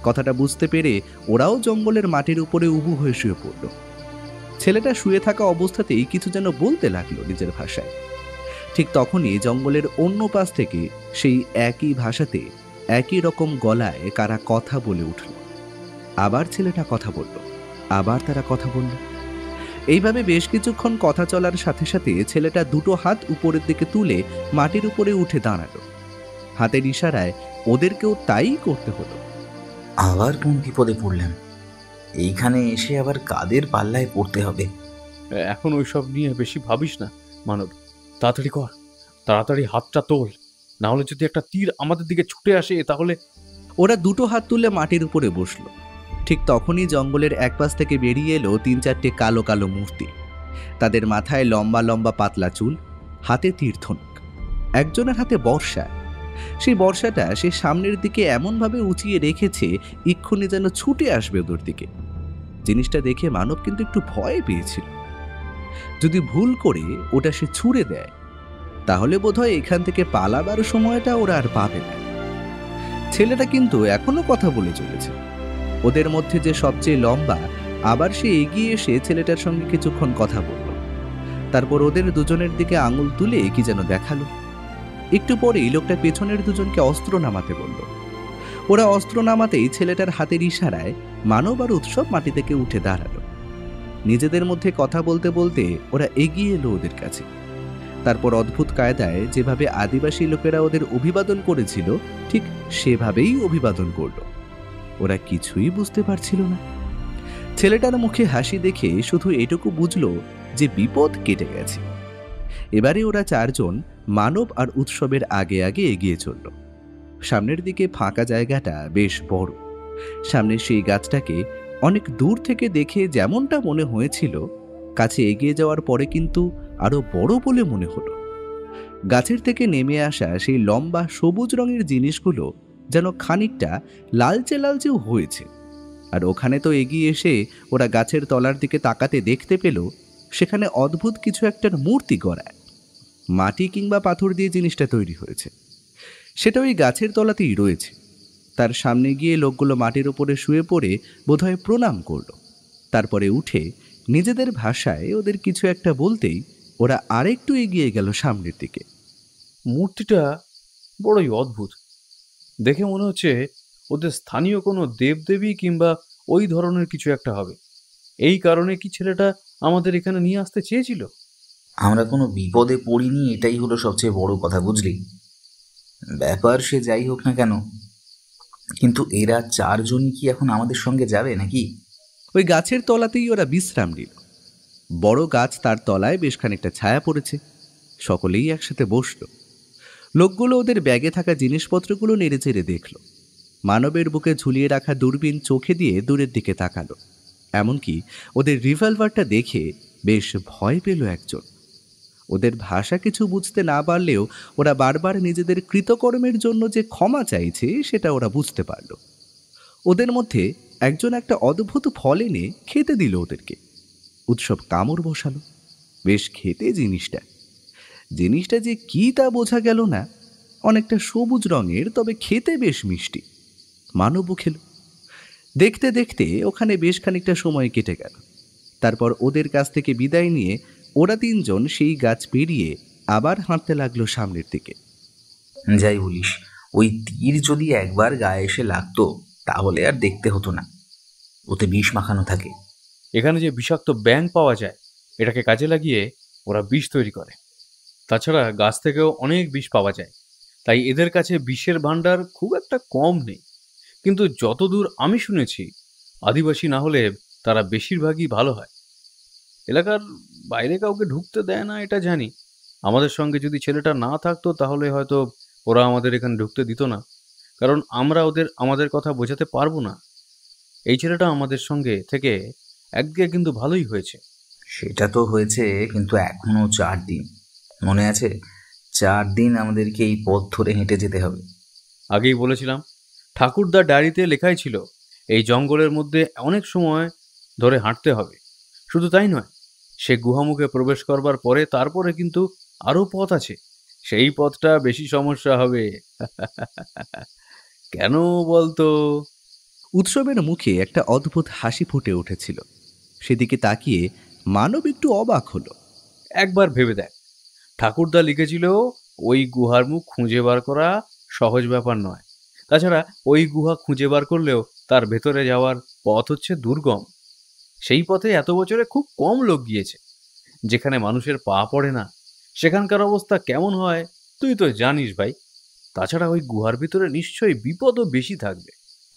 কথাটা বুঝতে পেরে ওরাও জঙ্গলের মাটির উপরে উবু হয়ে শুয়ে পড়ল। ছেলেটা শুয়ে থাকা অবস্থাতেই কিছু যেন বলতে লাগলো নিজের ভাষায়। ঠিক তখনই জঙ্গলের অন্য পাশ থেকে সেই একই ভাষাতে একই রকম গলায় কারা কথা বলে উঠল। আবার ছেলেটা কথা বলল, আবার তারা কথা বলল। এইভাবে বেশ কিছুক্ষণ কথা চলার সাথে সাথে ছেলেটা দুটো হাত উপরের দিকে তুলে মাটির উপরে উঠে দাঁড়ালো। হাতের ইশারায় ওদেরকেও তাই করতে হলো। আবার কোন বিপদে পড়লাম? এইখানে এসে আবার কাদের পাল্লায় পড়তে হবে? এখন ওইসব নিয়ে বেশি ভাবিস না মানব, তাড়াতাড়ি কর, তাড়াতাড়ি হাতটা তোল, না হলে যদি একটা তীর আমাদের দিকে ছুটে আসে তাহলে। ওরা দুটো হাত তুলে মাটির উপরে বসলো। ঠিক তখনই জঙ্গলের একপাশ থেকে বেরিয়ে এলো 3-4টে কালো কালো মূর্তি। তাদের মাথায় লম্বা লম্বা পাতলা চুল, হাতে তীর ধনুক, একজনের হাতে বর্ষা। সেই বর্ষাটা সে সামনের দিকে এমনভাবে উঁচিয়ে রেখেছে এক্ষুনি যেন ছুটে আসবে ওদের দিকে। জিনিসটা দেখে মানব কিন্তু একটু ভয় পেয়েছিল। যদি ভুল করে ওটা সে ছুঁড়ে দেয় তাহলে বোধহয় এখান থেকে পালাবার সময়টা ওরা আর পাবে না। ছেলেটা কিন্তু এখনো কথা বলে চলেছে। ওদের মধ্যে যে সবচেয়ে লম্বা, আবার সে এগিয়ে এসে ছেলেটার সঙ্গে কিছুক্ষণ কথা বলল। তারপর ওদের দুজনের দিকে আঙুল তুলে কি যেন দেখালো। একটু পরেই লোকটা পেছনের দুজনকে অস্ত্র নামাতে বলল। ওরা অস্ত্র নামাতেই ছেলেটার হাতের ইশারায় মানব আর উৎসব মাটি থেকে উঠে দাঁড়ালো। নিজেদের মধ্যে কথা বলতে বলতে ওরা এগিয়ে এলো ওদের কাছে। তারপর অদ্ভুত কায়দায় যেভাবে আদিবাসী লোকেরা ওদের অভিবাদন করেছিল ঠিক সেভাবেই অভিবাদন করল। ওরা কিছুই বুঝতে পারছিল না। ছেলেটার মুখে হাসি দেখে শুধু এটুকু বুঝলো যে বিপদ কেটে গেছে। এবারে ওরা চারজন মানব আর উৎসবের আগে আগে এগিয়ে চলল। সামনের দিকে ফাঁকা জায়গাটা বেশ বড়। সামনের সেই গাছটাকে অনেক দূর থেকে দেখে যেমনটা মনে হয়েছিল, কাছে এগিয়ে যাওয়ার পরে কিন্তু আরো বড় বলে মনে হলো। গাছের থেকে নেমে আসা সেই লম্বা সবুজ রঙের জিনিসগুলো যেন খানিকটা লালচে লালচেও হয়েছে। আর ওখানে তো এগিয়ে এসে ওরা গাছের তলার দিকে তাকাতে দেখতে পেল সেখানে অদ্ভুত কিছু একটার মূর্তি গড়া। মাটি কিংবা পাথর দিয়ে জিনিসটা তৈরি হয়েছে। সেটা ওই গাছের তলাতেই রয়েছে। তার সামনে গিয়ে লোকগুলো মাটির উপরে শুয়ে পড়ে বোধহয় প্রণাম করল। তারপরে উঠে নিজেদের ভাষায় ওদের কিছু একটা বলতেই ওরা আরেকটু এগিয়ে গেল সামনের দিকে। মূর্তিটা বড়ই অদ্ভুত, দেখে মনে হচ্ছে ওদের স্থানীয় কোনো দেবদেবী কিংবা ওই ধরনের কিছু একটা হবে। এই কারণে কি ছেলেটা আমাদের এখানে নিয়ে আসতে চেয়েছিল? আমরা কোনো বিপদে পড়িনি, এটাই হলো সবচেয়ে বড় কথা, বুঝলি? ব্যাপার সে যাই হোক না কেন, কিন্তু এরা চারজনই কি এখন আমাদের সঙ্গে যাবে নাকি? ওই গাছের তলাতেই ওরা বিশ্রাম নিল। বড় গাছ, তার তলায় বেশ খানিকটা ছায়া পড়েছে। সকলেই একসাথে বসল। লোকগুলো ওদের ব্যাগে থাকা জিনিসপত্রগুলো নেড়েচেড়ে দেখল। মানবের বুকে ঝুলিয়ে রাখা দূরবীন চোখে দিয়ে দূরের দিকে তাকালো। এমনকি ওদের রিভলভারটা দেখে বেশ ভয় পেল একজন। ওদের ভাষা কিছু বুঝতে না পারলেও ওরা বারবার নিজেদের কৃতকর্মের জন্য যে ক্ষমা চাইছে সেটা ওরা বুঝতে পারল। ওদের মধ্যে একজন একটা অদ্ভুত ফল এনে খেতে দিল ওদেরকে। উৎসব কামড় বসালো। বেশ খেতে জিনিসটা যে কি তা বোঝা গেল না। অনেকটা সবুজ রঙের, তবে খেতে বেশ মিষ্টি। মানবও খেল। দেখতে দেখতে ওখানে বেশ খানিকটা সময় কেটে গেল। তারপর ওদের কাছ থেকে বিদায় নিয়ে ওরা তিনজন সেই গাছ পেরিয়ে আবার হাঁটতে লাগলো সামনের দিকে। যাই বলিস, ওই তীর যদি একবার গায়ে এসে লাগতো তাহলে আর দেখতে হতো না। ওতে বিষ মাখানো থাকে। এখানে যে বিষাক্ত ব্যাঙ পাওয়া যায়, এটাকে কাজে লাগিয়ে ওরা বিষ তৈরি করে। তাছাড়া গাছ থেকেও অনেক বিষ পাওয়া যায়, তাই এদের কাছে বিষের ভাণ্ডার খুব একটা কম নেই। কিন্তু যতদূর আমি শুনেছি, আদিবাসী না হলে তারা বেশিরভাগই ভালো হয়। এলাকার বাইরে কাউকে ঢুকতে দেয় না, এটা জানি। আমাদের সঙ্গে যদি ছেলেটা না থাকতো তাহলে হয়তো ওরা আমাদের এখানে ঢুকতে দিত না, কারণ আমরা ওদের আমাদের কথা বোঝাতে পারবো না। এই ছেলেটা আমাদের সঙ্গে থেকে একদিকে কিন্তু ভালোই হয়েছে। সেটা তো হয়েছে, কিন্তু এখনো 4 দিন মনে আছে? 4 দিন আমাদেরকে এই পথ ধরে হেঁটে যেতে হবে। আগেই বলেছিলাম, ঠাকুরদার ডায়েরিতে লেখাই ছিল এই জঙ্গলের মধ্যে অনেক সময় ধরে হাঁটতে হবে। শুধু তাই নয়, সে গুহামুখে প্রবেশ করবার পরে তারপরে কিন্তু আরও পথ আছে, সেই পথটা বেশি সমস্যা হবে। কেন বলতো? উৎসবের মুখে একটা অদ্ভুত হাসি ফুটে উঠেছিল। সেদিকে তাকিয়ে মানব একটু অবাক হলো। একবার ভেবে দেখ, ঠাকুরদা লিখেছিল ওই গুহার মুখ খুঁজে বার করা সহজ ব্যাপার নয়। তাছাড়া ওই গুহা খুঁজে বার করলেও তার ভেতরে যাওয়ার পথ হচ্ছে দুর্গম। সেই পথে এত বছরে খুব কম লোক গিয়েছে। যেখানে মানুষের পা পড়ে না, সেখানকার অবস্থা কেমন হয় তুই তো জানিস ভাই। তাছাড়া ওই গুহার ভিতরে নিশ্চয়ই বিপদও বেশি থাকবে।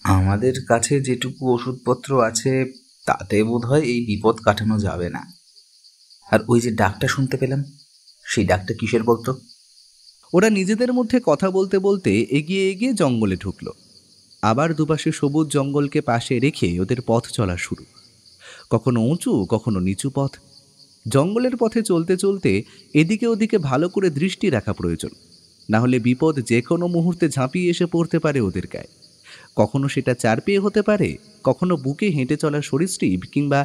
আমাদের কাছে যেটুকু ওষুধপত্র আছে তাতে বোধহয় এই বিপদ কাটানো যাবে না। আর ওই যে ডাকটা শুনতে পেলাম, সেই ডাকটা কিসের বলতো? ওরা নিজেদের মধ্যে কথা বলতে বলতে এগিয়ে এগিয়ে জঙ্গলে ঢুকলো। আবার দুপাশে সবুজ জঙ্গলকে পাশে রেখে ওদের পথ চলা শুরু। কখনো উঁচু, কখনো নিচু পথ। জঙ্গলের পথে চলতে চলতে এদিকে ওদিকে ভালো করে দৃষ্টি রাখা প্রয়োজন, না হলে বিপদ যে কোনো মুহূর্তে ঝাঁপিয়ে এসে পড়তে পারে ওদের গায়ে। কখনো সেটা চার পেয়ে হতে পারে, কখনো বুকে হেঁটে চলা সরীসৃপ, কিংবা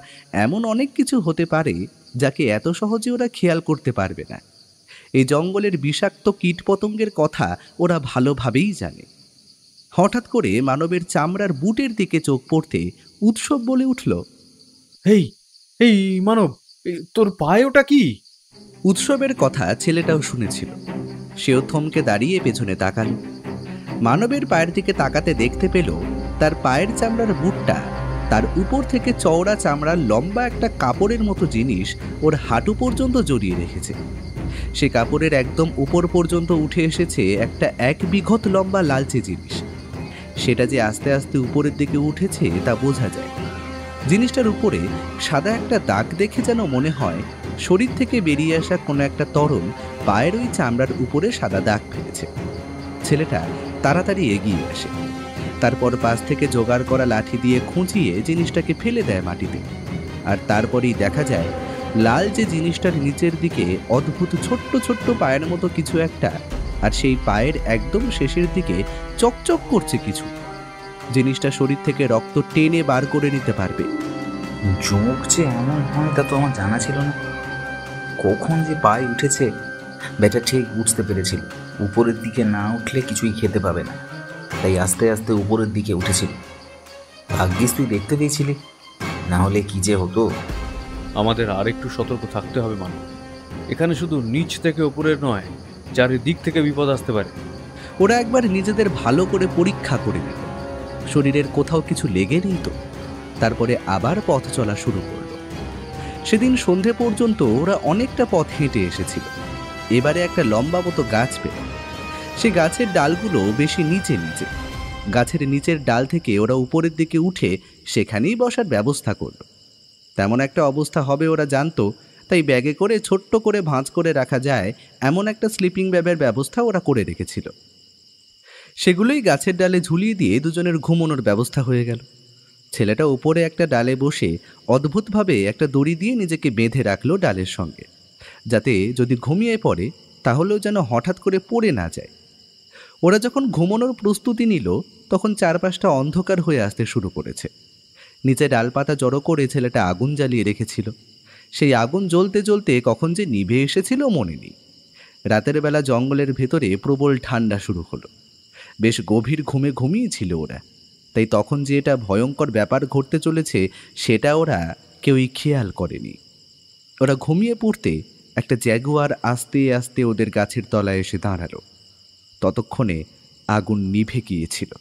এমন অনেক কিছু হতে পারে যাকে এত সহজে ওরা খেয়াল করতে পারবে না। এই জঙ্গলের বিষাক্ত কীটপতঙ্গের কথা ওরা ভালোভাবেই জানে। হঠাৎ করে মানবের চামড়ার বুটের দিকে চোখ পড়তে উৎসব বলে উঠল, এই এই মানব, তোর পায়ে ওটা কি? উৎসবের কথা ছেলেটাও শুনেছিল। সেও থমকে দাঁড়িয়ে পেছনে তাকালো। মানবের পায়ের দিকে তাকাতে দেখতে পেল তার পায়ের চামড়ার বুটটা, তার উপর থেকে চওড়া চামড়ার লম্বা একটা কাপড়ের মতো জিনিস ওর হাঁটু পর্যন্ত জড়িয়ে রেখেছে। সে কাপড়ের একদম উপর পর্যন্ত উঠে এসেছে একটা 1 বিঘত লম্বা লালচে জিনিস। সেটা যে আস্তে আস্তে উপরের দিকে উঠেছে তা বোঝা যায়। জিনিসটার উপরে সাদা একটা দাগ দেখে যেন মনে হয় শরীর থেকে বেরিয়ে আসা কোনো একটা তরল পায়ের ওই চামড়ার উপরে সাদা দাগ ফেলেছে। ছেলেটা তাড়াতাড়ি এগিয়ে আসে, তারপর পাশ থেকে জোগাড় করা লাঠি দিয়ে খুঁচিয়ে জিনিসটাকে ফেলে দেয় মাটিতে। আর তারপরেই দেখা যায় লাল যে জিনিসটার নিচের দিকে অদ্ভুত ছোট্ট ছোট্ট পায়ের মতো কিছু একটা, আর সেই পায়ের একদম শেষের দিকে চকচক করছে কিছু। জিনিসটা শরীর থেকে রক্ত টেনে বার করে নিতে পারবে। চোখ যে এমন হয় তা তো আমার জানা ছিল না। কখন যে পায়ে উঠেছে বেটা ঠিক বুঝতে পেরেছিল উপরের দিকে না উঠলে কিছুই খেতে পাবে না, তাই আস্তে আস্তে উপরের দিকে উঠেছিল। ভাগ্যিস তুই দেখতে পেয়েছিলি, না হলে কি যে হতো। আমাদের আরেকটু সতর্ক থাকতে হবে মানব। এখানে শুধু নিচ থেকে উপরের নয়, চারিদিক থেকে বিপদ আসতে পারে। ওরা একবার নিজেদের ভালো করে পরীক্ষা করে নিল, শরীরের কোথাও কিছু লেগে নেই তো। তারপরে আবার পথ চলা শুরু করল। সেদিন সন্ধে পর্যন্ত ওরা অনেকটা পথ হেঁটে এসেছিল। এবারে একটা লম্বা মতো গাছ পেল। সে গাছের ডালগুলো বেশি নিচে নিচে। গাছের নিচের ডাল থেকে ওরা উপরের দিকে উঠে সেখানেই বসার ব্যবস্থা করল। তেমন একটা অবস্থা হবে ওরা জানতো, তাই ব্যাগে করে ছোট্ট করে ভাঁজ করে রাখা যায় এমন একটা স্লিপিং ব্যাগের ব্যবস্থা ওরা করে রেখেছিল। সেগুলোই গাছের ডালে ঝুলিয়ে দিয়ে দুজনের ঘুমানোর ব্যবস্থা হয়ে গেল। ছেলেটা উপরে একটা ডালে বসে অদ্ভুতভাবে একটা দড়ি দিয়ে নিজেকে বেঁধে রাখলো ডালের সঙ্গে, যাতে যদি ঘুমিয়ে পড়ে তাহলেও যেন হঠাৎ করে পড়ে না যায়। ওরা যখন ঘুমানোর প্রস্তুতি নিল তখন চারপাশটা অন্ধকার হয়ে আসতে শুরু করেছে। নিচে ডালপাতা জড়ো করে ছেলেটা আগুন জ্বালিয়ে রেখেছিল। সেই আগুন জ্বলতে জ্বলতে কখন যে নিভে এসেছিল মনে নেই। রাতের বেলা জঙ্গলের ভেতরে প্রবল ঠান্ডা শুরু হলো। বেশ গভীর ঘুমে ঘুমিয়েছিল ওরা, তাই তখন যে এটা ভয়ঙ্কর ব্যাপার ঘটতে চলেছে সেটা ওরা কেউই খেয়াল করেনি। ওরা ঘুমিয়ে পড়তে একটা জ্যাগুয়ার আস্তে আস্তে ওদের গাছের তলায় এসে দাঁড়ালো। ততক্ষণে আগুন নিভে গিয়েছিল।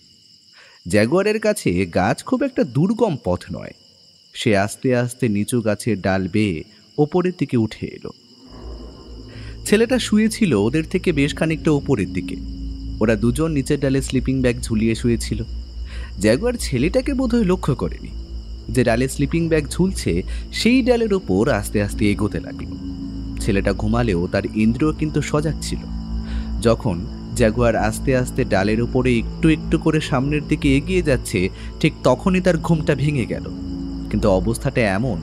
জ্যাগুয়ারের কাছে গাছ খুব একটা দুর্গম পথ নয়। সে আস্তে আস্তে নিচু গাছের ডাল বেয়ে ওপরের দিকে উঠে এলো। ছেলেটা শুয়েছিল ওদের থেকে বেশ খানিকটা ওপরের দিকে। ওরা দুজন নিচের ডালে স্লিপিং ব্যাগ ঝুলিয়ে শুয়েছিল। জ্যাগুয়ার ছেলেটাকে বোধহয় লক্ষ্য করেনি। যে ডালে স্লিপিং ব্যাগ ঝুলছে সেই ডালের ওপর আস্তে আস্তে এগোতে লাগলো। ছেলেটা ঘুমালেও তার ইন্দ্রিয় কিন্তু সজাগ ছিল। যখন জ্যাগুয়ার আস্তে আস্তে ডালের উপরে একটু একটু করে সামনের দিকে এগিয়ে যাচ্ছে, ঠিক তখনই তার ঘুমটা ভেঙে গেল। কিন্তু অবস্থাটা এমন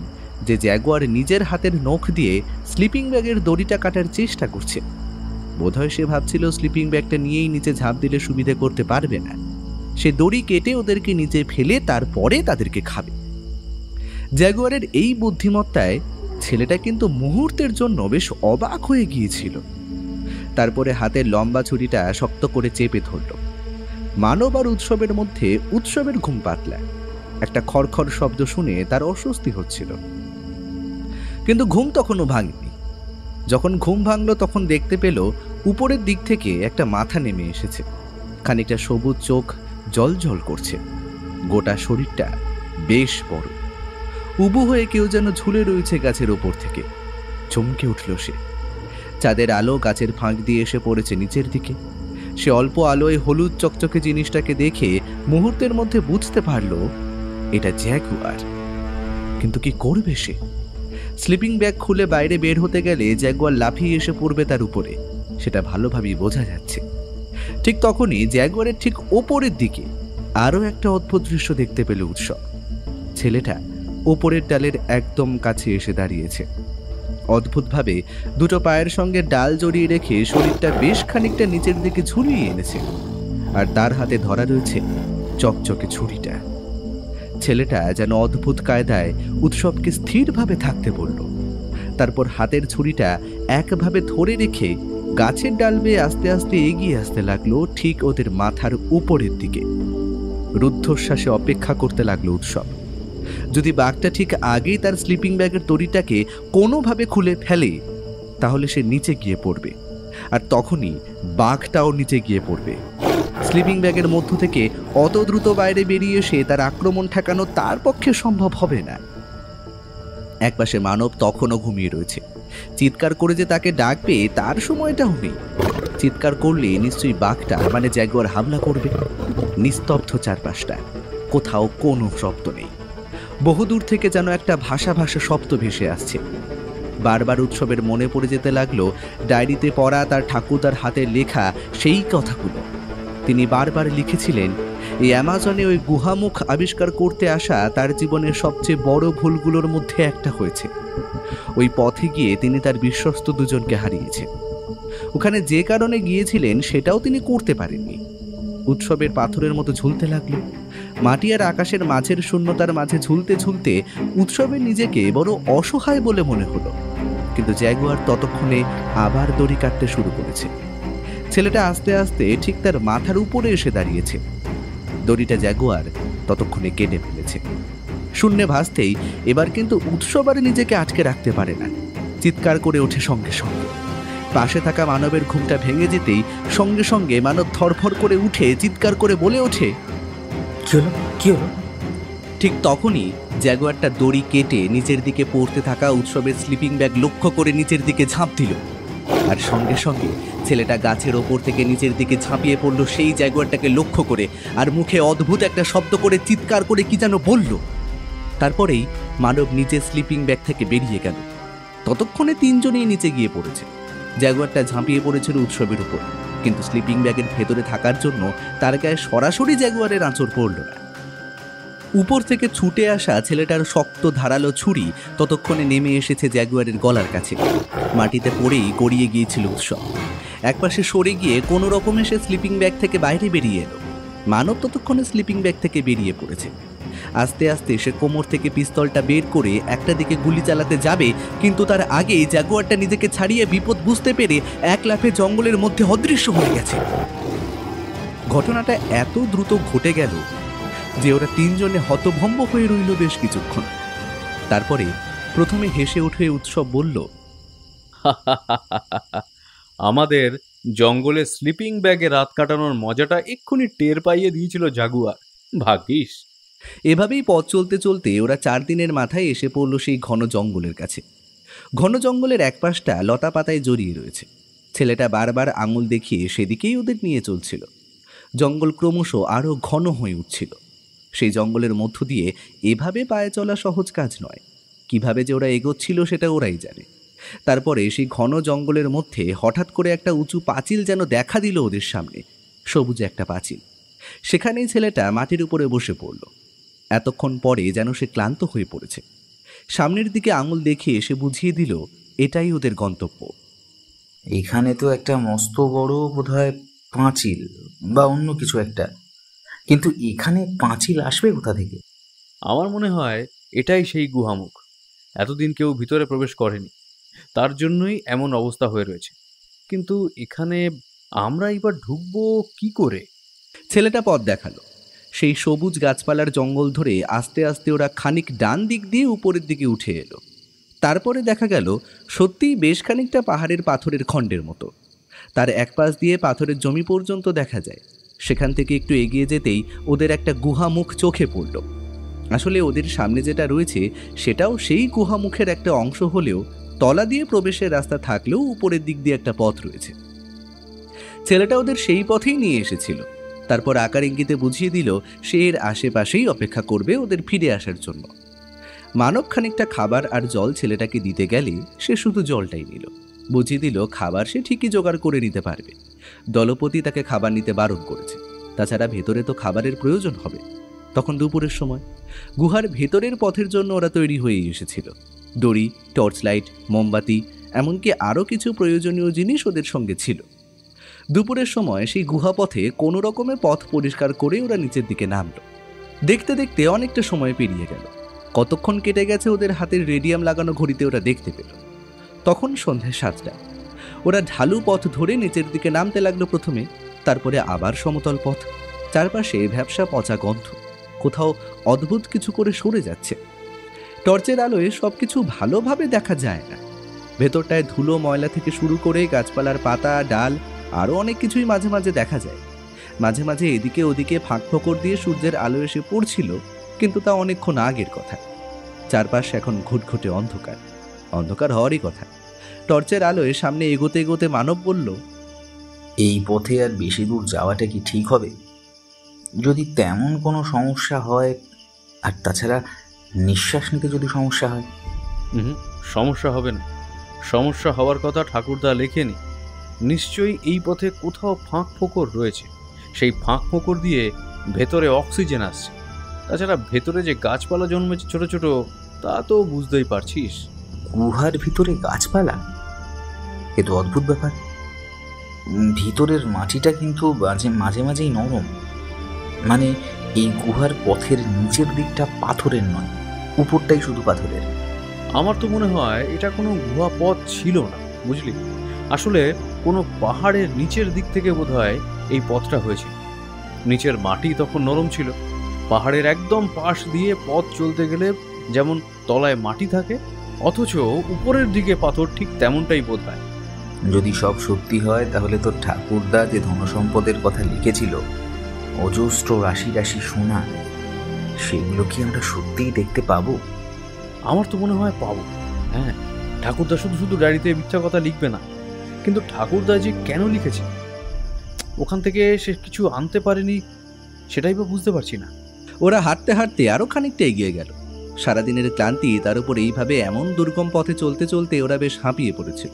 যে জ্যাগুয়ার নিজের হাতের নখ দিয়ে স্লিপিং ব্যাগের দড়িটা কাটার চেষ্টা করছে। বোধহয় সে ভাবছিল স্লিপিং ব্যাগটা নিয়েই নিচে ঝাঁপ দিলে সুবিধে করতে পারবে না, সে দড়ি কেটে ওদেরকে নিচে ফেলে তারপরে তাদেরকে খাবে। জ্যাগুয়ারের এই বুদ্ধিমত্তায় ছেলেটা কিন্তু মুহূর্তের জন্য বেশ অবাক হয়ে গিয়েছিল। তারপরে হাতের লম্বা ছুরিটা শক্ত করে চেপে ধরল। মানব আর উৎসবের মধ্যে উৎসবের ঘুম পাতলা। একটা খড়খড় শব্দ শুনে তার অস্বস্তি হচ্ছিল, কিন্তু ঘুম তখনও ভাঙেনি। যখন ঘুম ভাঙল তখন দেখতে পেল উপরের দিক থেকে একটা মাথা নেমে এসেছে। খানিকটা সবুজ চোখ জলজল করছে, গোটা শরীরটা বেশ বড়। উবু হয়ে কেউ যেন ঝুলে রয়েছে গাছের ওপর থেকে। চমকে উঠল সে। চাঁদের আলো গাছের ফাঁক দিয়ে এসে পড়েছে নিচের দিকে। সে অল্প আলোয় হলুদ চকচকে জিনিসটাকে দেখে মুহূর্তের মধ্যে বুঝতে পারল এটা জ্যাগুয়ার। কিন্তু কি করবে সে? স্লিপিং ব্যাগ খুলে বাইরে বের হতে গেলে জ্যাগুয়ার লাফিয়ে এসে পড়বে তার উপরে, সেটা ভালোভাবেই বোঝা যাচ্ছে। ঠিক তখনই জ্যাগুয়ারের ঠিক ওপরের দিকে আরও একটা অদ্ভুত দৃশ্য দেখতে পেল উৎসব। ছেলেটা ওপরের ডালের একদম কাছে এসে দাঁড়িয়েছে। অদ্ভুতভাবে দুটো পায়ের সঙ্গে ডাল জড়িয়ে রেখে শরীরটা বেশ খানিকটা নিচের দিকে ঝুলিয়ে এনেছে, আর তার হাতে ধরা রয়েছে চকচকে ছুরিটা। ছেলেটা যেন অদ্ভুত কায়দায় উৎসবকে স্থিরভাবে থাকতে বলল। তারপর হাতের ছুরিটা একভাবে ধরে রেখে গাছের ডাল বেয়ে আস্তে আস্তে এগিয়ে আসতে লাগলো ঠিক ওদের মাথার উপরের দিকে। রুদ্ধশ্বাসে অপেক্ষা করতে লাগলো উৎসব। যদি বাঘটা ঠিক আগেই তার স্লিপিং ব্যাগের দড়িটাকে কোনোভাবে খুলে ফেলে তাহলে সে নিচে গিয়ে পড়বে, আর তখনই বাঘটাও নিচে গিয়ে পড়বে। স্লিপিং ব্যাগের মধ্য থেকে অত দ্রুত বাইরে বেরিয়ে এসে তার আক্রমণ ঠেকানো তার পক্ষে সম্ভব হবে না। একপাশে মানব তখনও ঘুমিয়ে রয়েছে। চিৎকার করে যে তাকে ডাকবে তার সময়টাও নেই। চিৎকার করলে নিশ্চয়ই বাঘটা মানে জ্যাগুয়ার হামলা করবে। নিস্তব্ধ চারপাশটা, কোথাও কোনো শব্দ নেই। বহুদূর থেকে যেন একটা ভাষা ভাষা শব্দ ভেসে আসছে। বারবার উৎসবের মনে পড়ে যেতে লাগলো ডায়েরিতে পড়া তার ঠাকুরদার হাতের লেখা সেই কথাগুলো। তিনি বারবার লিখেছিলেন এই অ্যামাজনে ওই গুহামুখ আবিষ্কার করতে আসা তার জীবনের সবচেয়ে বড় ভুলগুলোর মধ্যে একটা হয়েছে। ওই পথে গিয়ে তিনি তার বিশ্বস্ত দুজনকে হারিয়েছেন। ওখানে যে কারণে গিয়েছিলেন সেটাও তিনি করতে পারেননি। উৎসবের পাথরের মতো ঝুলতে লাগলো। মাটি আর আকাশের মাঝের শূন্যতার মাঝে ঝুলতে ঝুলতে উৎসবের নিজেকে বড় অসহায় বলে মনে হলো। কিন্তু জ্যাগুয়ার ততক্ষণে আবার দড়ি কাটতে শুরু করেছে। ছেলেটা আস্তে আস্তে ঠিক তার মাথার উপরে এসে দাঁড়িয়েছে। দড়িটা জ্যাগুয়ার ততক্ষণে কেটে ফেলেছে। শূন্যে ভাসতেই এবার কিন্তু উৎসব আর নিজেকে আটকে রাখতে পারে না, চিৎকার করে ওঠে সঙ্গে সঙ্গে। পাশে থাকা মানবের ঘুমটা ভেঙে যেতেই সঙ্গে সঙ্গে মানব থরফর করে উঠে চিৎকার করে বলে ওঠে, কি হলো? ঠিক তখনই জ্যাগুয়ারটা দড়ি কেটে নিচের দিকে পড়তে থাকা উৎসবের স্লিপিং ব্যাগ লক্ষ্য করে নিচের দিকে ঝাঁপ দিল। আর সঙ্গে সঙ্গে ছেলেটা গাছের ওপর থেকে নিচের দিকে ঝাঁপিয়ে পড়ল সেই জ্যাগুয়ারটাকে লক্ষ্য করে, আর মুখে অদ্ভুত একটা শব্দ করে চিৎকার করে কি যেন বলল। তারপরেই মানব নিজের স্লিপিং ব্যাগ থেকে বেরিয়ে গেল। ততক্ষণে তিনজনেই নিচে গিয়ে পড়েছে। জ্যাগুয়ারটা ঝাঁপিয়ে পড়েছিল উৎসবের উপর, কিন্তু স্লিপিং ব্যাগের ভেতরে থাকার জন্য তার গায়ে সরাসরি জ্যাগুয়ারের আঁচড় পড়ল না। উপর থেকে ছুটে আসা ছেলেটার শক্ত ধারালো ছুরি ততক্ষণে নেমে এসেছে জ্যাগুয়ারের গলার কাছে। মাটিতে পড়েই গড়িয়ে গিয়েছিল উৎসব। একপাশে সরে গিয়ে কোনো রকমে সে স্লিপিং ব্যাগ থেকে বাইরে বেরিয়ে এলো। মানব ততক্ষণে স্লিপিং ব্যাগ থেকে বেরিয়ে পড়েছে। আস্তে আস্তে সে কোমর থেকে পিস্তলটা বের করে একটা দিকে গুলি চালাতে যাবে, কিন্তু তার আগেই জ্যাগুয়ারটা নিজেকে ছাড়িয়ে বিপদ বুঝতে পেরে এক লাফে জঙ্গলের মধ্যে অদৃশ্য হয়ে গেছে। ঘটনাটা এত দ্রুত ঘটে গেল যে ওরা তিনজনে হতভম্ব হয়ে রইল বেশ কিছুক্ষণ। তারপরে প্রথমে হেসে উঠে উৎসব বলল, আমাদের জঙ্গলে স্লিপিং ব্যাগে রাত কাটানোর মজাটা এক্ষুনি টের পাইয়ে দিয়েছিল জাগুয়ার, ভাগ্যিস। এভাবেই পথ চলতে চলতে ওরা 4 দিনের মাথায় এসে পড়ল সেই ঘন জঙ্গলের কাছে। ঘন জঙ্গলের এক পাশটা লতা পাতায় জড়িয়ে রয়েছে। ছেলেটা বারবার আঙুল দেখিয়ে সেদিকেই ওদের নিয়ে চলছিল। জঙ্গল ক্রমশ আরও ঘন হয়ে উঠছিল। সেই জঙ্গলের মধ্য দিয়ে এভাবে পায়ে চলা সহজ কাজ নয়। কিভাবে যে ওরা এগোচ্ছিল সেটা ওরাই জানে। তারপরে সেই ঘন জঙ্গলের মধ্যে হঠাৎ করে একটা উঁচু পাঁচিল যেন দেখা দিল ওদের সামনে, সবুজ একটা পাঁচিল। সেখানেই ছেলেটা মাটির উপরে বসে পড়ল। এতক্ষণ পরে যেন সে ক্লান্ত হয়ে পড়েছে। সামনের দিকে আঙুল দেখিয়ে সে বুঝিয়ে দিল এটাই ওদের গন্তব্য। এখানে তো একটা মস্ত বড় বোধহয় পাঁচিল বা অন্য কিছু একটা, কিন্তু এখানে পাঁচিল আসবে কোথা থেকে? আমার মনে হয় এটাই সেই গুহামুখ। এতদিন কেউ ভিতরে প্রবেশ করেনি, তার জন্যই এমন অবস্থা হয়ে রয়েছে। কিন্তু এখানে আমরা এবার ঢুকবো কি করে? ছেলেটা পথ দেখালো। সেই সবুজ গাছপালার জঙ্গল ধরে আস্তে আস্তে ওরা খানিক ডান দিক দিয়ে উপরের দিকে উঠে এলো। তারপরে দেখা গেল সত্যিই বেশ খানিকটা পাহাড়ের পাথরের খণ্ডের মতো। তার এক পাশ দিয়ে পাথরের জমি পর্যন্ত দেখা যায়। সেখান থেকে একটু এগিয়ে যেতেই ওদের একটা গুহামুখ চোখে পড়ল। আসলে ওদের সামনে যেটা রয়েছে সেটাও সেই গুহামুখের একটা অংশ হলেও তলা দিয়ে প্রবেশের রাস্তা থাকলেও উপরের দিক দিয়ে একটা পথ রয়েছে। ছেলেটা ওদের সেই পথেই নিয়ে এসেছিল। তারপর আকার ইঙ্গিতে বুঝিয়ে দিল সে এর আশেপাশেই অপেক্ষা করবে ওদের ফিরে আসার জন্য। মানব খানিকটা খাবার আর জল ছেলেটাকে দিতে গেলে সে শুধু জলটাই নিল। বুঝিয়ে দিল খাবার সে ঠিকই জোগাড় করে নিতে পারবে। দলপতি তাকে খাবার নিতে বারণ করেছে, তাছাড়া ভেতরে তো খাবারের প্রয়োজন হবে। তখন দুপুরের সময় গুহার ভেতরের পথের জন্য ওরা তৈরি হয়ে এসেছিল। দড়ি, টর্চ লাইট, মোমবাতি, এমনকি আরও কিছু প্রয়োজনীয় জিনিস ওদের সঙ্গে ছিল। দুপুরের সময় সেই গুহাপথে কোনো রকমের পথ পরিষ্কার করে ওরা নিচের দিকে নামলো। দেখতে দেখতে অনেকটা সময় পেরিয়ে গেল। কতক্ষণ কেটে গেছে ওদের হাতের রেডিয়াম লাগানো ঘড়িতে ওরা দেখতে পেল। তখন সন্ধ্যে 7টা। ওরা ঢালু পথ ধরে নিচের দিকে নামতে লাগলো প্রথমে, তারপরে আবার সমতল পথ। চারপাশে ভ্যাপসা পচা গন্ধ, কোথাও অদ্ভুত কিছু করে সরে যাচ্ছে। টর্চের আলোয় সবকিছু ভালোভাবে দেখা যায় না। ভেতরটায় ধুলো ময়লা থেকে শুরু করে গাছপালার পাতা, ডাল, আরও অনেক কিছুই মাঝে মাঝে দেখা যায়। মাঝে মাঝে এদিকে ওদিকে ফাঁক ফোকর দিয়ে সূর্যের আলো এসে পড়ছিল, কিন্তু তা অনেকক্ষণ আগের কথা। চারপাশ এখন ঘুটঘুটে অন্ধকার, অন্ধকার হওয়ারই কথা। টর্চের আলোয় সামনে এগোতে এগোতে মানব বলল, এই পথে আর বেশি দূর যাওয়াটা কি ঠিক হবে? যদি তেমন কোনো সমস্যা হয়, আর তাছাড়া নিঃশ্বাস নিতে যদি সমস্যা হয়? সমস্যা হবে না। সমস্যা হওয়ার কথা ঠাকুরদা লেখেনি। নিশ্চয়ই এই পথে কোথাও ফাঁক ফোকর রয়েছে। সেই ফাঁক ফোকর দিয়ে ভেতরে অক্সিজেন আসছে। তাছাড়া ভেতরে যে গাছপালা জন্মেছে ছোট ছোট, তা তো বুঝতেই পারছিস। গুহার ভিতরে গাছপালা? এ তো অদ্ভুত ব্যাপার। ভিতরের মাটিটা কিন্তু মাঝে মাঝেই নরম। মানে এই গুহার পথের নিচের দিকটা পাথরের নয়, উপরটাই শুধু পাথরের। আমার তো মনে হয় এটা কোনো গুহা পথ ছিল না, বুঝলি। আসলে কোনো পাহাড়ের নিচের দিক থেকে বোধহয় এই পথটা হয়েছিল। নিচের মাটি তখন নরম ছিল। পাহাড়ের একদম পাশ দিয়ে পথ চলতে গেলে যেমন তলায় মাটি থাকে, অথচ উপরের দিকে পাথর, ঠিক তেমনটাই বোধ হয়। যদি সব সত্যি হয় তাহলে তো ঠাকুরদা যে ধনসম্পদের কথা লিখেছিল, অজস্র রাশি রাশি সোনা, সেগুলো কি আমরা সত্যিই দেখতে পাবো? আমার তো মনে হয় পাবো। হ্যাঁ, ঠাকুরদা শুধু শুধু ডায়েরিতে মিথ্যা কথা লিখবে না। কিন্তু ঠাকুরদা যে কেন লিখেছে, ওখান থেকে সে কিছু আনতে পারেনি, সেটাই বা বুঝতে পারছি না। ওরা হাঁটতে হাঁটতে আরও খানিকটা এগিয়ে গেল। সারাদিনের ক্লান্তি তার উপর এইভাবে এমন দুর্গম পথে চলতে চলতে ওরা বেশ হাঁপিয়ে পড়েছিল।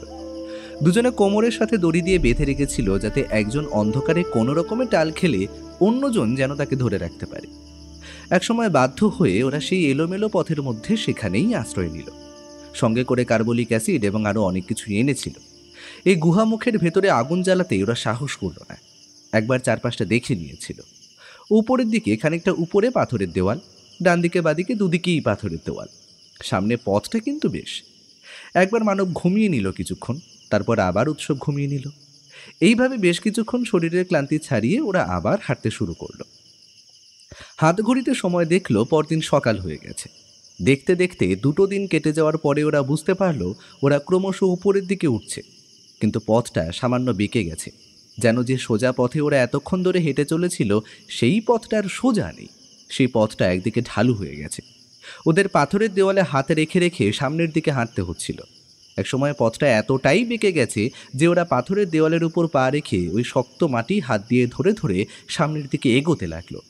দুজনে কোমরের সাথে দড়ি দিয়ে বেঁধে রেখেছিল, যাতে একজন অন্ধকারে কোনো রকমের টাল খেলে অন্যজন যেন তাকে ধরে রাখতে পারে। একসময় বাধ্য হয়ে ওরা সেই এলোমেলো পথের মধ্যে সেখানেই আশ্রয় নিল। সঙ্গে করে কার্বলিক অ্যাসিড এবং আরও অনেক কিছু এনেছিল। এই গুহামুখের ভেতরে আগুন জ্বালাতে ওরা সাহস করল না। একবার চারপাশটা দেখে নিয়েছিল। উপরের দিকে খানিকটা উপরে পাথরের দেওয়াল, ডান দিকে বাদিকে দুদিকেই পাথরের দেওয়াল। সামনে পথটা কিন্তু বেশ। একবার মানব ঘুমিয়ে নিল কিছুক্ষণ, তারপর আবার উৎসব ঘুমিয়ে নিল। এইভাবে বেশ কিছুক্ষণ শরীরের ক্লান্তি ছাড়িয়ে ওরা আবার হাঁটতে শুরু করলো। হাত ঘড়িতে সময় দেখলো পরদিন সকাল হয়ে গেছে। দেখতে দেখতে 2 দিন কেটে যাওয়ার পরে ওরা বুঝতে পারলো ওরা ক্রমশ উপরের দিকে উঠছে, কিন্তু পথটা সামান্য বেঁকে গেছে। যেন যে সোজা পথে ওরা এতক্ষণ ধরে হেঁটে চলেছিল সেই পথটার সোজা নেই, সেই পথটা একদিকে ঢালু হয়ে গেছে। ওদের পাথরের দেওয়ালে হাতে রেখে রেখে সামনের দিকে হাঁটতে হচ্ছিল। একসময় পথটা এতটাই বেঁকে গেছে যে ওরা পাথরের দেওয়ালের উপর পা রেখে ওই শক্ত মাটি হাত দিয়ে ধরে ধরে সামনের দিকে এগোতে লাগলো।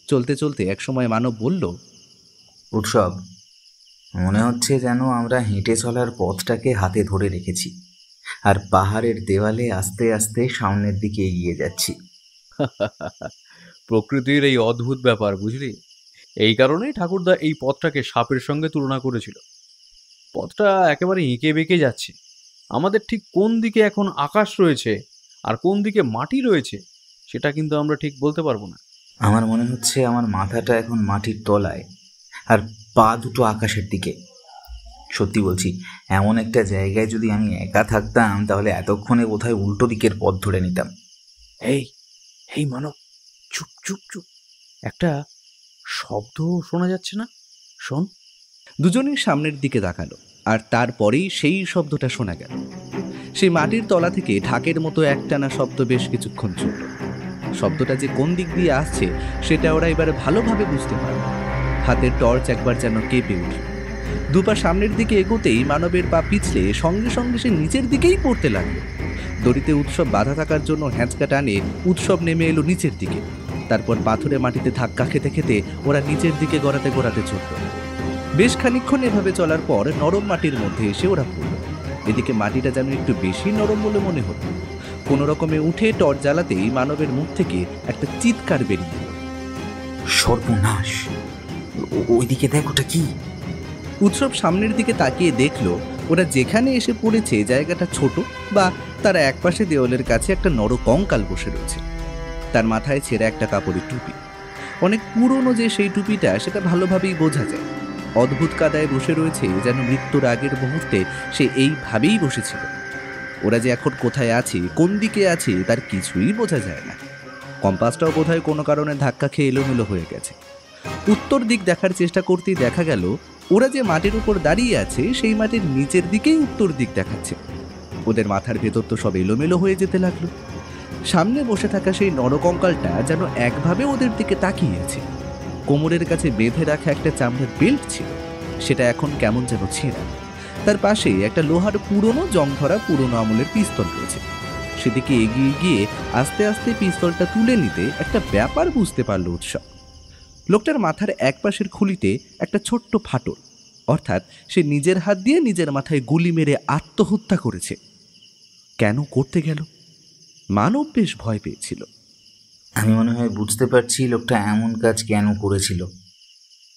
চলতে চলতে একসময় মানব বলল, উৎসব, মনে হচ্ছে যেন আমরা হেঁটে চলার পথটাকে হাতে ধরে রেখেছি, আর পাহাড়ের দেওয়ালে আস্তে আস্তে সামনের দিকে এগিয়ে যাচ্ছি। প্রকৃতির এই অদ্ভুত ব্যাপার, বুঝলি। এই কারণেই ঠাকুরদা এই পথটাকে সাপের সঙ্গে তুলনা করেছিল। পথটা একেবারে এঁকে বেঁকে যাচ্ছে। আমাদের ঠিক কোন দিকে এখন আকাশ রয়েছে আর কোন দিকে মাটি রয়েছে সেটা কিন্তু আমরা ঠিক বলতে পারবো না। আমার মনে হচ্ছে আমার মাথাটা এখন মাটির তলায় আর পা দুটো আকাশের দিকে। সত্যি বলছি, এমন একটা জায়গায় যদি আমি একা থাকতাম তাহলে এতক্ষণে বোধহয় উল্টো দিকের পথ ধরে নিতাম। এই এই মানব, চুপ চুপ চুপ, একটা শব্দ শোনা যাচ্ছে না? শোন। দুজনেই সামনের দিকে তাকালো, আর তারপরেই সেই শব্দটা শোনা গেল। সেই মাটির তলা থেকে ঢাকের মতো একটানা শব্দ বেশ কিছুক্ষণ চলল। শব্দটা যে কোন দিক দিয়ে আসছে সেটা ওরা এবারে ভালোভাবে বুঝতে পারল। হাতের টর্চ একবার যেন কেঁপে উঠল। দুপা সামনের দিকে এগোতেই মানবের পা পিছলে সঙ্গে সঙ্গে সে নিচের দিকেই পড়তে লাগলো। দড়িতে উৎসব বাধা থাকার জন্য হ্যাঁচকা টানে উৎসব নেমে এলো নিচের দিকে। তারপর পাথরে মাটিতে ধাক্কা খেতে খেতে ওরা নিচের দিকে গড়াতে গড়াতে চলল। বেশ খানিকক্ষণ এভাবে চলার পর নরম মাটির মধ্যে এসে ওরা পড়ল। এদিকে মাটিটা যেন একটু বেশি নরম বলে মনে হলো। কোনো রকমে উঠে টর্চ জ্বালাতেই মানবের মুখ থেকে একটা চিৎকার বেরিয়ে এলো। সর্বনাশ! ওইদিকে দেখ, ওটা কি? উৎসব সামনের দিকে তাকিয়ে দেখলো ওরা যেখানে এসে পড়েছে জায়গাটা ছোট, বা তার একপাশে দেওয়ালের কাছে একটা নর কঙ্কাল বসে রয়েছে। তার মাথায় ছেঁড়া একটা কাপড়ের টুপি। অনেক পুরনো যে সেই টুপিটা, সেটা ভালোভাবেই বোঝা যায়। অদ্ভুত কাদায় বসে রয়েছে, যেন মৃত্যুর আগের মুহূর্তে সে এইভাবেই বসেছিল। ওরা যে এখন কোথায় আছে, কোন দিকে আছে, তার কিছুই বোঝা যায় না। কম্পাসটাও বোধহয় কোনো কারণে ধাক্কা খেয়ে এলোমেলো হয়ে গেছে। উত্তর দিক দেখার চেষ্টা করতেই দেখা গেল ওরা যে মাটির উপর দাঁড়িয়ে আছে সেই মাটির নিচের দিকেই উত্তর দিক দেখাচ্ছে। ওদের মাথার ভেতর তো সব এলোমেলো হয়ে যেতে লাগলো। সামনে বসে থাকা সেই নরকঙ্কালটা যেন একভাবে ওদের দিকে তাকিয়ে আছে। কোমরের কাছে বেঁধে রাখা একটা চামড়ার বেল্ট ছিল, সেটা এখন কেমন যেন ছেঁড়া। তার পাশে একটা লোহার পুরনো জংধরা পুরনো আমলের পিস্তল রয়েছে। সেদিকে এগিয়ে গিয়ে আস্তে আস্তে পিস্তলটা তুলে নিতে একটা ব্যাপার বুঝতে পারল উৎসব। লোকটার মাথার এক পাশের খুলিতে একটা ছোট্ট ফাটল, অর্থাৎ সে নিজের হাত দিয়ে নিজের মাথায় গুলি মেরে আত্মহত্যা করেছে। কেন করতে গেল? মানব বেশ ভয় পেয়েছিল। আমি মনে হয় বুঝতে পারছি লোকটা এমন কাজ কেন করেছিল।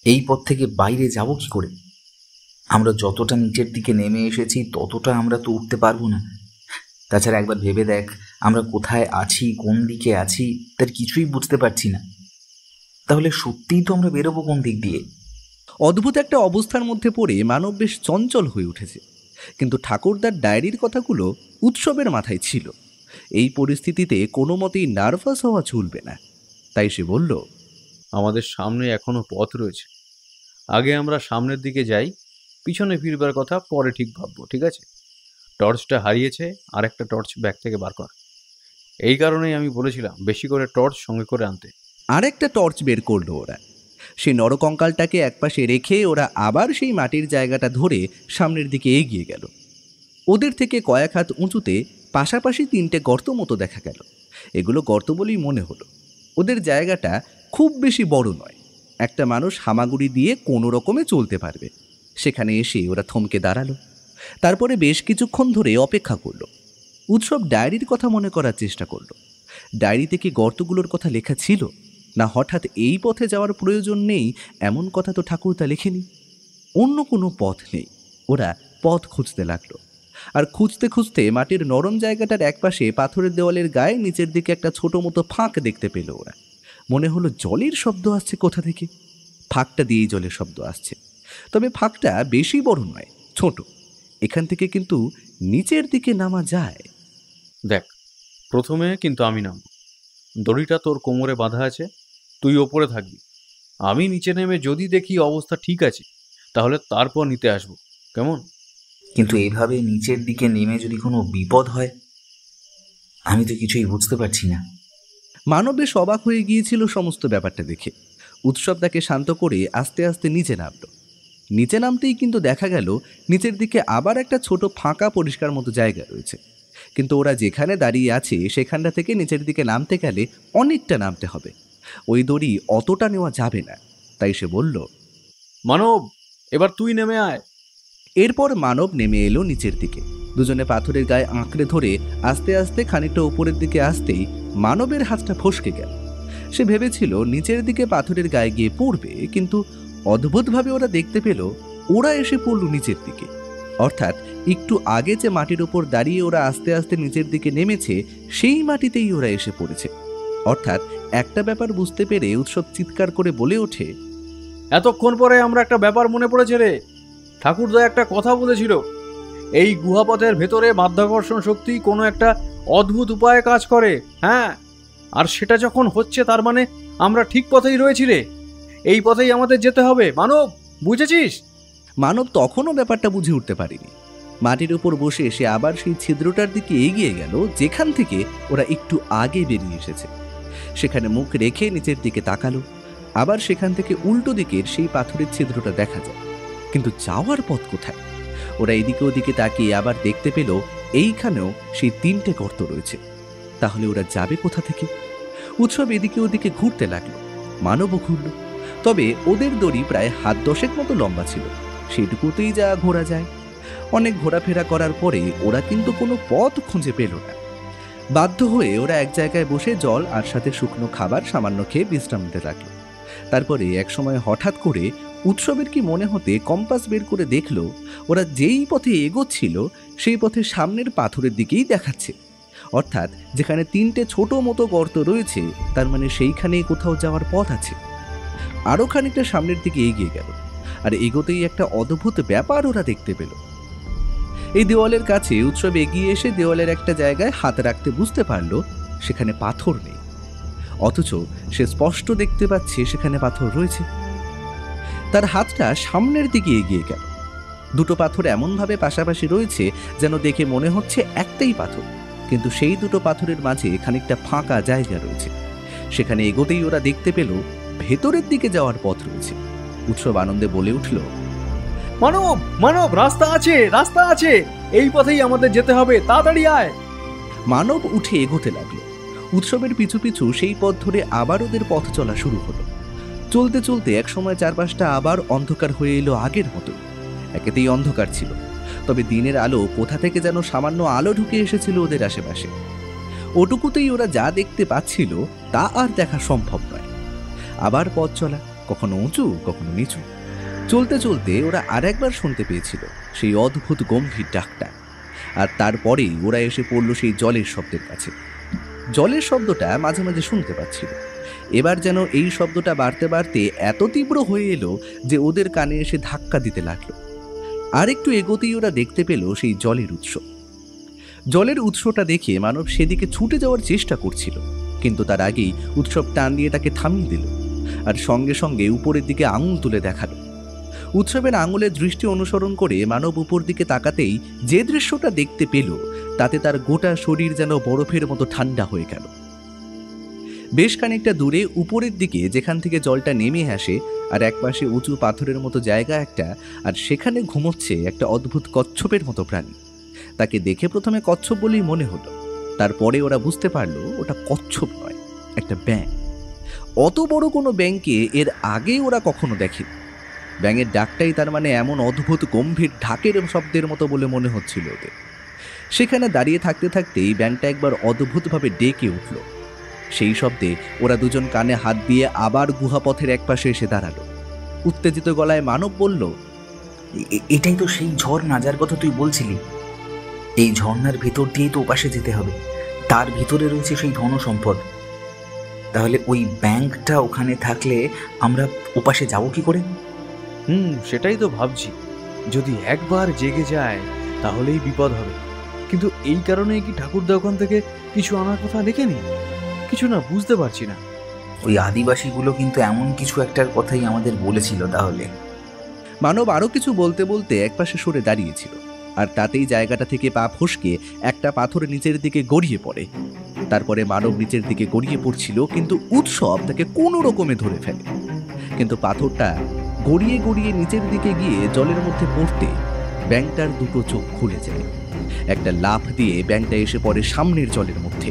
এই পথ থেকে বাইরে যাব কি করে? আমরা যতটা নিচের দিকে নেমে এসেছি ততটা আমরা তো উঠতে পারবো না। তাছাড়া একবার ভেবে দেখ, আমরা কোথায় আছি, কোন দিকে আছি, তার কিছুই বুঝতে পারছি না। তাহলে সত্যিই তো আমরা বেরোবো কোন দিক দিয়ে? অদ্ভুত একটা অবস্থার মধ্যে পড়ে মানব বেশ চঞ্চল হয়ে উঠেছে। কিন্তু ঠাকুরদার ডায়েরির কথাগুলো উৎসবের মাথায় ছিল। এই পরিস্থিতিতে কোনো মতেই নার্ভাস হওয়া চলবে না। তাই সে বলল, আমাদের সামনে এখনো পথ রয়েছে। আগে আমরা সামনের দিকে যাই, পিছনে ফিরবার কথা পরে ঠিক ভাববো, ঠিক আছে? টর্চটা হারিয়েছে, আর একটা টর্চ ব্যাগ থেকে বার কর। এই কারণেই আমি বলেছিলাম বেশি করে টর্চ সঙ্গে করে আনতে। আরেকটা টর্চ বের করলো ওরা। সেই নরকঙ্কালটাকে একপাশে রেখে ওরা আবার সেই মাটির জায়গাটা ধরে সামনের দিকে এগিয়ে গেল। ওদের থেকে কয়েক হাত উঁচুতে পাশাপাশি তিনটে গর্ত মতো দেখা গেল। এগুলো গর্ত বলেই মনে হলো। ওদের জায়গাটা খুব বেশি বড় নয়, একটা মানুষ হামাগুড়ি দিয়ে কোনো রকমে চলতে পারবে। সেখানে এসে ওরা থমকে দাঁড়ালো। তারপরে বেশ কিছুক্ষণ ধরে অপেক্ষা করলো। উৎসব ডায়েরির কথা মনে করার চেষ্টা করলো। ডায়েরিতে কি গর্তগুলোর কথা লেখা ছিল, না হঠাৎ এই পথে যাওয়ার প্রয়োজন নেই এমন কথা তো ঠাকুরদা লেখেনি। অন্য কোনো পথ নেই। ওরা পথ খুঁজতে লাগলো। আর খুঁজতে খুঁজতে মাটির নরম জায়গাটার একপাশে পাথরের দেওয়ালের গায়ে নিচের দিকে একটা ছোট মতো ফাঁক দেখতে পেল ওরা। মনে হলো জলের শব্দ আসছে কোথা থেকে। ফাঁকটা দিয়েই জলের শব্দ আসছে, তবে ফাঁকটা বেশি বড় নয়, ছোট। এখান থেকে কিন্তু নিচের দিকে নামা যায়। দেখ, প্রথমে কিন্তু আমি নামব। দড়িটা তোর কোমরে বাঁধা আছে, তুই ওপরে থাকবি। আমি নিচে নেমে যদি দেখি অবস্থা ঠিক আছে, তাহলে তারপর নিতে আসবো, কেমন? কিন্তু এইভাবে নিচের দিকে নেমে যদি কোনো বিপদ হয়, আমি তো কিছুই বুঝতে পারছি না। মানব বেশ অবাক হয়ে গিয়েছিল সমস্ত ব্যাপারটা দেখে। উৎসব তাকে শান্ত করে আস্তে আস্তে নিচে নামল। নিচে নামতেই কিন্তু দেখা গেল নিচের দিকে আবার একটা ছোট ফাঁকা পরিষ্কার মতো জায়গা রয়েছে। কিন্তু ওরা যেখানে দাঁড়িয়ে আছে সেখানটা থেকে নিচের দিকে নামতে গেলে অনেকটা নামতে হবে। ওই দড়ি অতটা নেওয়া যাবে না। তাই সে বলল, মানব, এবার তুই নেমে আয়। এরপর মানব নেমে এলো নিচের দিকে। দুজনে পাথরের গায়ে আঁকড়ে ধরে আস্তে আস্তে খানিকটা উপরের দিকে আসতেই মানবের হাতটা ফসকে গেল। সে ভেবেছিল নিচের দিকে পাথরের গায়ে গিয়ে পড়বে, কিন্তু অদ্ভুতভাবে ওরা দেখতে পেল ওরা এসে পড়ল নিচের দিকে। অর্থাৎ একটু আগে যে মাটির উপর দাঁড়িয়ে ওরা আস্তে আস্তে নিচের দিকে নেমেছে সেই মাটিতেই ওরা এসে পড়েছে। অর্থাৎ একটা ব্যাপার বুঝতে পেরে উৎসব চিৎকার করে বলে ওঠে, এতক্ষণ পরে আমরা একটা ব্যাপার মনে পড়েছে রে। ঠাকুরদা একটা কথা বলেছিল, এই গুহাপথের ভেতরে মাধ্যাকর্ষণ শক্তি কোনো একটা অদ্ভুত উপায়ে কাজ করে। হ্যাঁ, আর সেটা যখন হচ্ছে তার মানে আমরা ঠিক পথেই রয়েছি রে। এই পথেই আমাদের যেতে হবে মানব, বুঝেছিস? মানব তখনও ব্যাপারটা বুঝে উঠতে পারেনি। মাটির উপর বসে সে আবার সেই ছিদ্রটার দিকে এগিয়ে গেল যেখান থেকে ওরা একটু আগে বেরিয়ে এসেছে। সেখানে মুখ রেখে নিচের দিকে তাকালো। আবার সেখান থেকে উল্টো দিকের সেই পাথরের ছিদ্রটা দেখা যায়, কিন্তু যাওয়ার পথ কোথায়? ওরা এদিকে ওদিকে তাকিয়ে আবার দেখতে পেল এইখানেও সেই 3টে গর্ত রয়েছে। তাহলে ওরা যাবে কোথা থেকে? উৎসব এদিকে ওদিকে ঘুরতে লাগলো, মানবও ঘুরল। তবে ওদের দড়ি প্রায় হাত 10 মতো লম্বা ছিল, সেটুকুতেই যা ঘোরা যায়। অনেক ঘোরাফেরা করার পরে ওরা কিন্তু কোনো পথ খুঁজে পেল না। বাধ্য হয়ে ওরা এক জায়গায় বসে জল আর সাথে শুকনো খাবার সামান্য খেয়ে বিশ্রাম নিতে লাগলো। তারপরে একসময় হঠাৎ করে উৎসবের কি মনে হতে কম্পাস বের করে দেখলো ওরা যেই পথে এগোচ্ছিল সেই পথে সামনের পাথরের দিকেই দেখাচ্ছে। অর্থাৎ যেখানে 3টে ছোট মতো গর্ত রয়েছে তার মানে সেইখানেই কোথাও যাওয়ার পথ আছে। আরও খানিকটা সামনের দিকে এগিয়ে গেল, আর এগোতেই একটা অদ্ভুত ব্যাপার ওরা দেখতে পেল। এই দেওয়ালের কাছে উৎসব এগিয়ে এসে দেওয়ালের একটা জায়গায় হাত রাখতে বুঝতে পারলো সেখানে পাথর নেই, অথচ সে স্পষ্ট দেখতে পাচ্ছে সেখানে পাথর রয়েছে। তার হাতটা সামনের দিকে এগিয়ে গেল। দুটো পাথর এমনভাবে পাশাপাশি রয়েছে যেন দেখে মনে হচ্ছে একটাই পাথর, কিন্তু সেই দুটো পাথরের মাঝে খানিকটা ফাঁকা জায়গা রয়েছে। সেখানে এগোতেই ওরা দেখতে পেল ভেতরের দিকে যাওয়ার পথ রয়েছে। উৎসব আনন্দে বলে উঠল, মানব মানব, রাস্তা আছে, রাস্তা আছে, এই পথেই আমাদের যেতে হবে, তাড়াতাড়ি আয়। মানব উঠে এগোতে লাগলো। উৎসবের পিছু পিছু সেই পথ ধরে আবার ওদের পথ চলা শুরু হলো। চলতে চলতে একসময় চারপাশটা আবার অন্ধকার হয়ে এলো আগের মতো। একেতেই অন্ধকার ছিল, তবে দিনের আলো কোথা থেকে যেন সামান্য আলো ঢুকে এসেছিল ওদের আশেপাশে। ওটুকুতেই ওরা যা দেখতে পাচ্ছিল তা আর দেখা সম্ভব নয়। আবার পথ চলা, কখনো উঁচু কখনো নিচু। চলতে চলতে ওরা আর একবার শুনতে পেয়েছিল সেই অদ্ভুত গম্ভীর ডাকটা। আর তারপরেই ওরা এসে পড়ল সেই জলের শব্দের কাছে। জলের শব্দটা মাঝে মাঝে শুনতে পাচ্ছিল। এবার যেন এই শব্দটা বাড়তে বাড়তে এত তীব্র হয়ে এলো যে ওদের কানে এসে ধাক্কা দিতে লাগলো। আর একটু এগোতেই ওরা দেখতে পেল সেই জলের উৎস। জলের উৎসটা দেখে মানব সেদিকে ছুটে যাওয়ার চেষ্টা করছিল, কিন্তু তার আগেই উৎসব টান দিয়ে তাকে থামিয়ে দিল, আর সঙ্গে সঙ্গে উপরের দিকে আঙুল তুলে দেখালো। উৎসবের আঙুলের দৃষ্টি অনুসরণ করে মানব উপর দিকে তাকাতেই যে দৃশ্যটা দেখতে পেল তাতে তার গোটা শরীর যেন বরফের মতো ঠান্ডা হয়ে গেল। বেশ খানিকটা দূরে উপরের দিকে যেখান থেকে জলটা নেমে আসে, আর একপাশে উঁচু পাথরের মতো জায়গা একটা, আর সেখানে ঘুমোচ্ছে একটা অদ্ভুত কচ্ছপের মতো প্রাণী। তাকে দেখে প্রথমে কচ্ছপ বলেই মনে হলো, তারপরে ওরা বুঝতে পারলো ওটা কচ্ছপ নয়, একটা ব্যাঙ। অত বড় কোনো ব্যাঙকে এর আগে ওরা কখনো দেখেনি। ব্যাঙের ডাকটাই তার মানে এমন অদ্ভুত গম্ভীর ঢাকের শব্দের মতো বলে মনে হচ্ছিল ওদের। সেখানে দাঁড়িয়ে থাকতে থাকতেই ব্যাঙটা একবার অদ্ভুতভাবে ডেকে উঠল। সেই শব্দে ওরা দুজন কানে হাত দিয়ে আবার গুহাপথের একপাশে এসে দাঁড়ালো। উত্তেজিত গলায় মানব বলল, এটাই তো সেই ঝর্ণা যার কথা তুই বলছিলি। এই ঝর্ণার ভেতর দিয়েই তো ওপাশে যেতে হবে, তার ভিতরে রয়েছে সেই ধন সম্পদ। তাহলে ওই ব্যাংকটা ওখানে থাকলে আমরা ওপাশে যাব কি করে? সেটাই তো ভাবছি। যদি একবার জেগে যায় তাহলেই বিপদ হবে। কিন্তু এই কারণেই কি ঠাকুরদা ওখান থেকে কিছু আনার কথা লেখেনি? কিছু না বুঝতে পারছি না। ওই আদিবাসীগুলো কিন্তু এমন কিছু একটার কথাই আমাদের বলেছিল। তাহলে মানব আরো কিছু বলতে বলতে একপাশে সরে দাঁড়িয়েছিল, আর তাতেই জায়গাটা থেকে পা ফসকে একটা পাথর নিচের দিকে গড়িয়ে পড়ে। তারপরে মানব নিচের দিকে গড়িয়ে পড়ছিল, কিন্তু উৎসব তাকে কোনো রকমে ধরে ফেলে। কিন্তু পাথরটা গড়িয়ে গড়িয়ে নিচের দিকে গিয়ে জলের মধ্যে পড়তে ব্যাঙটার দুটো চোখ খুলে যায়। একটা লাফ দিয়ে ব্যাঙটা এসে পড়ে সামনের জলের মধ্যে।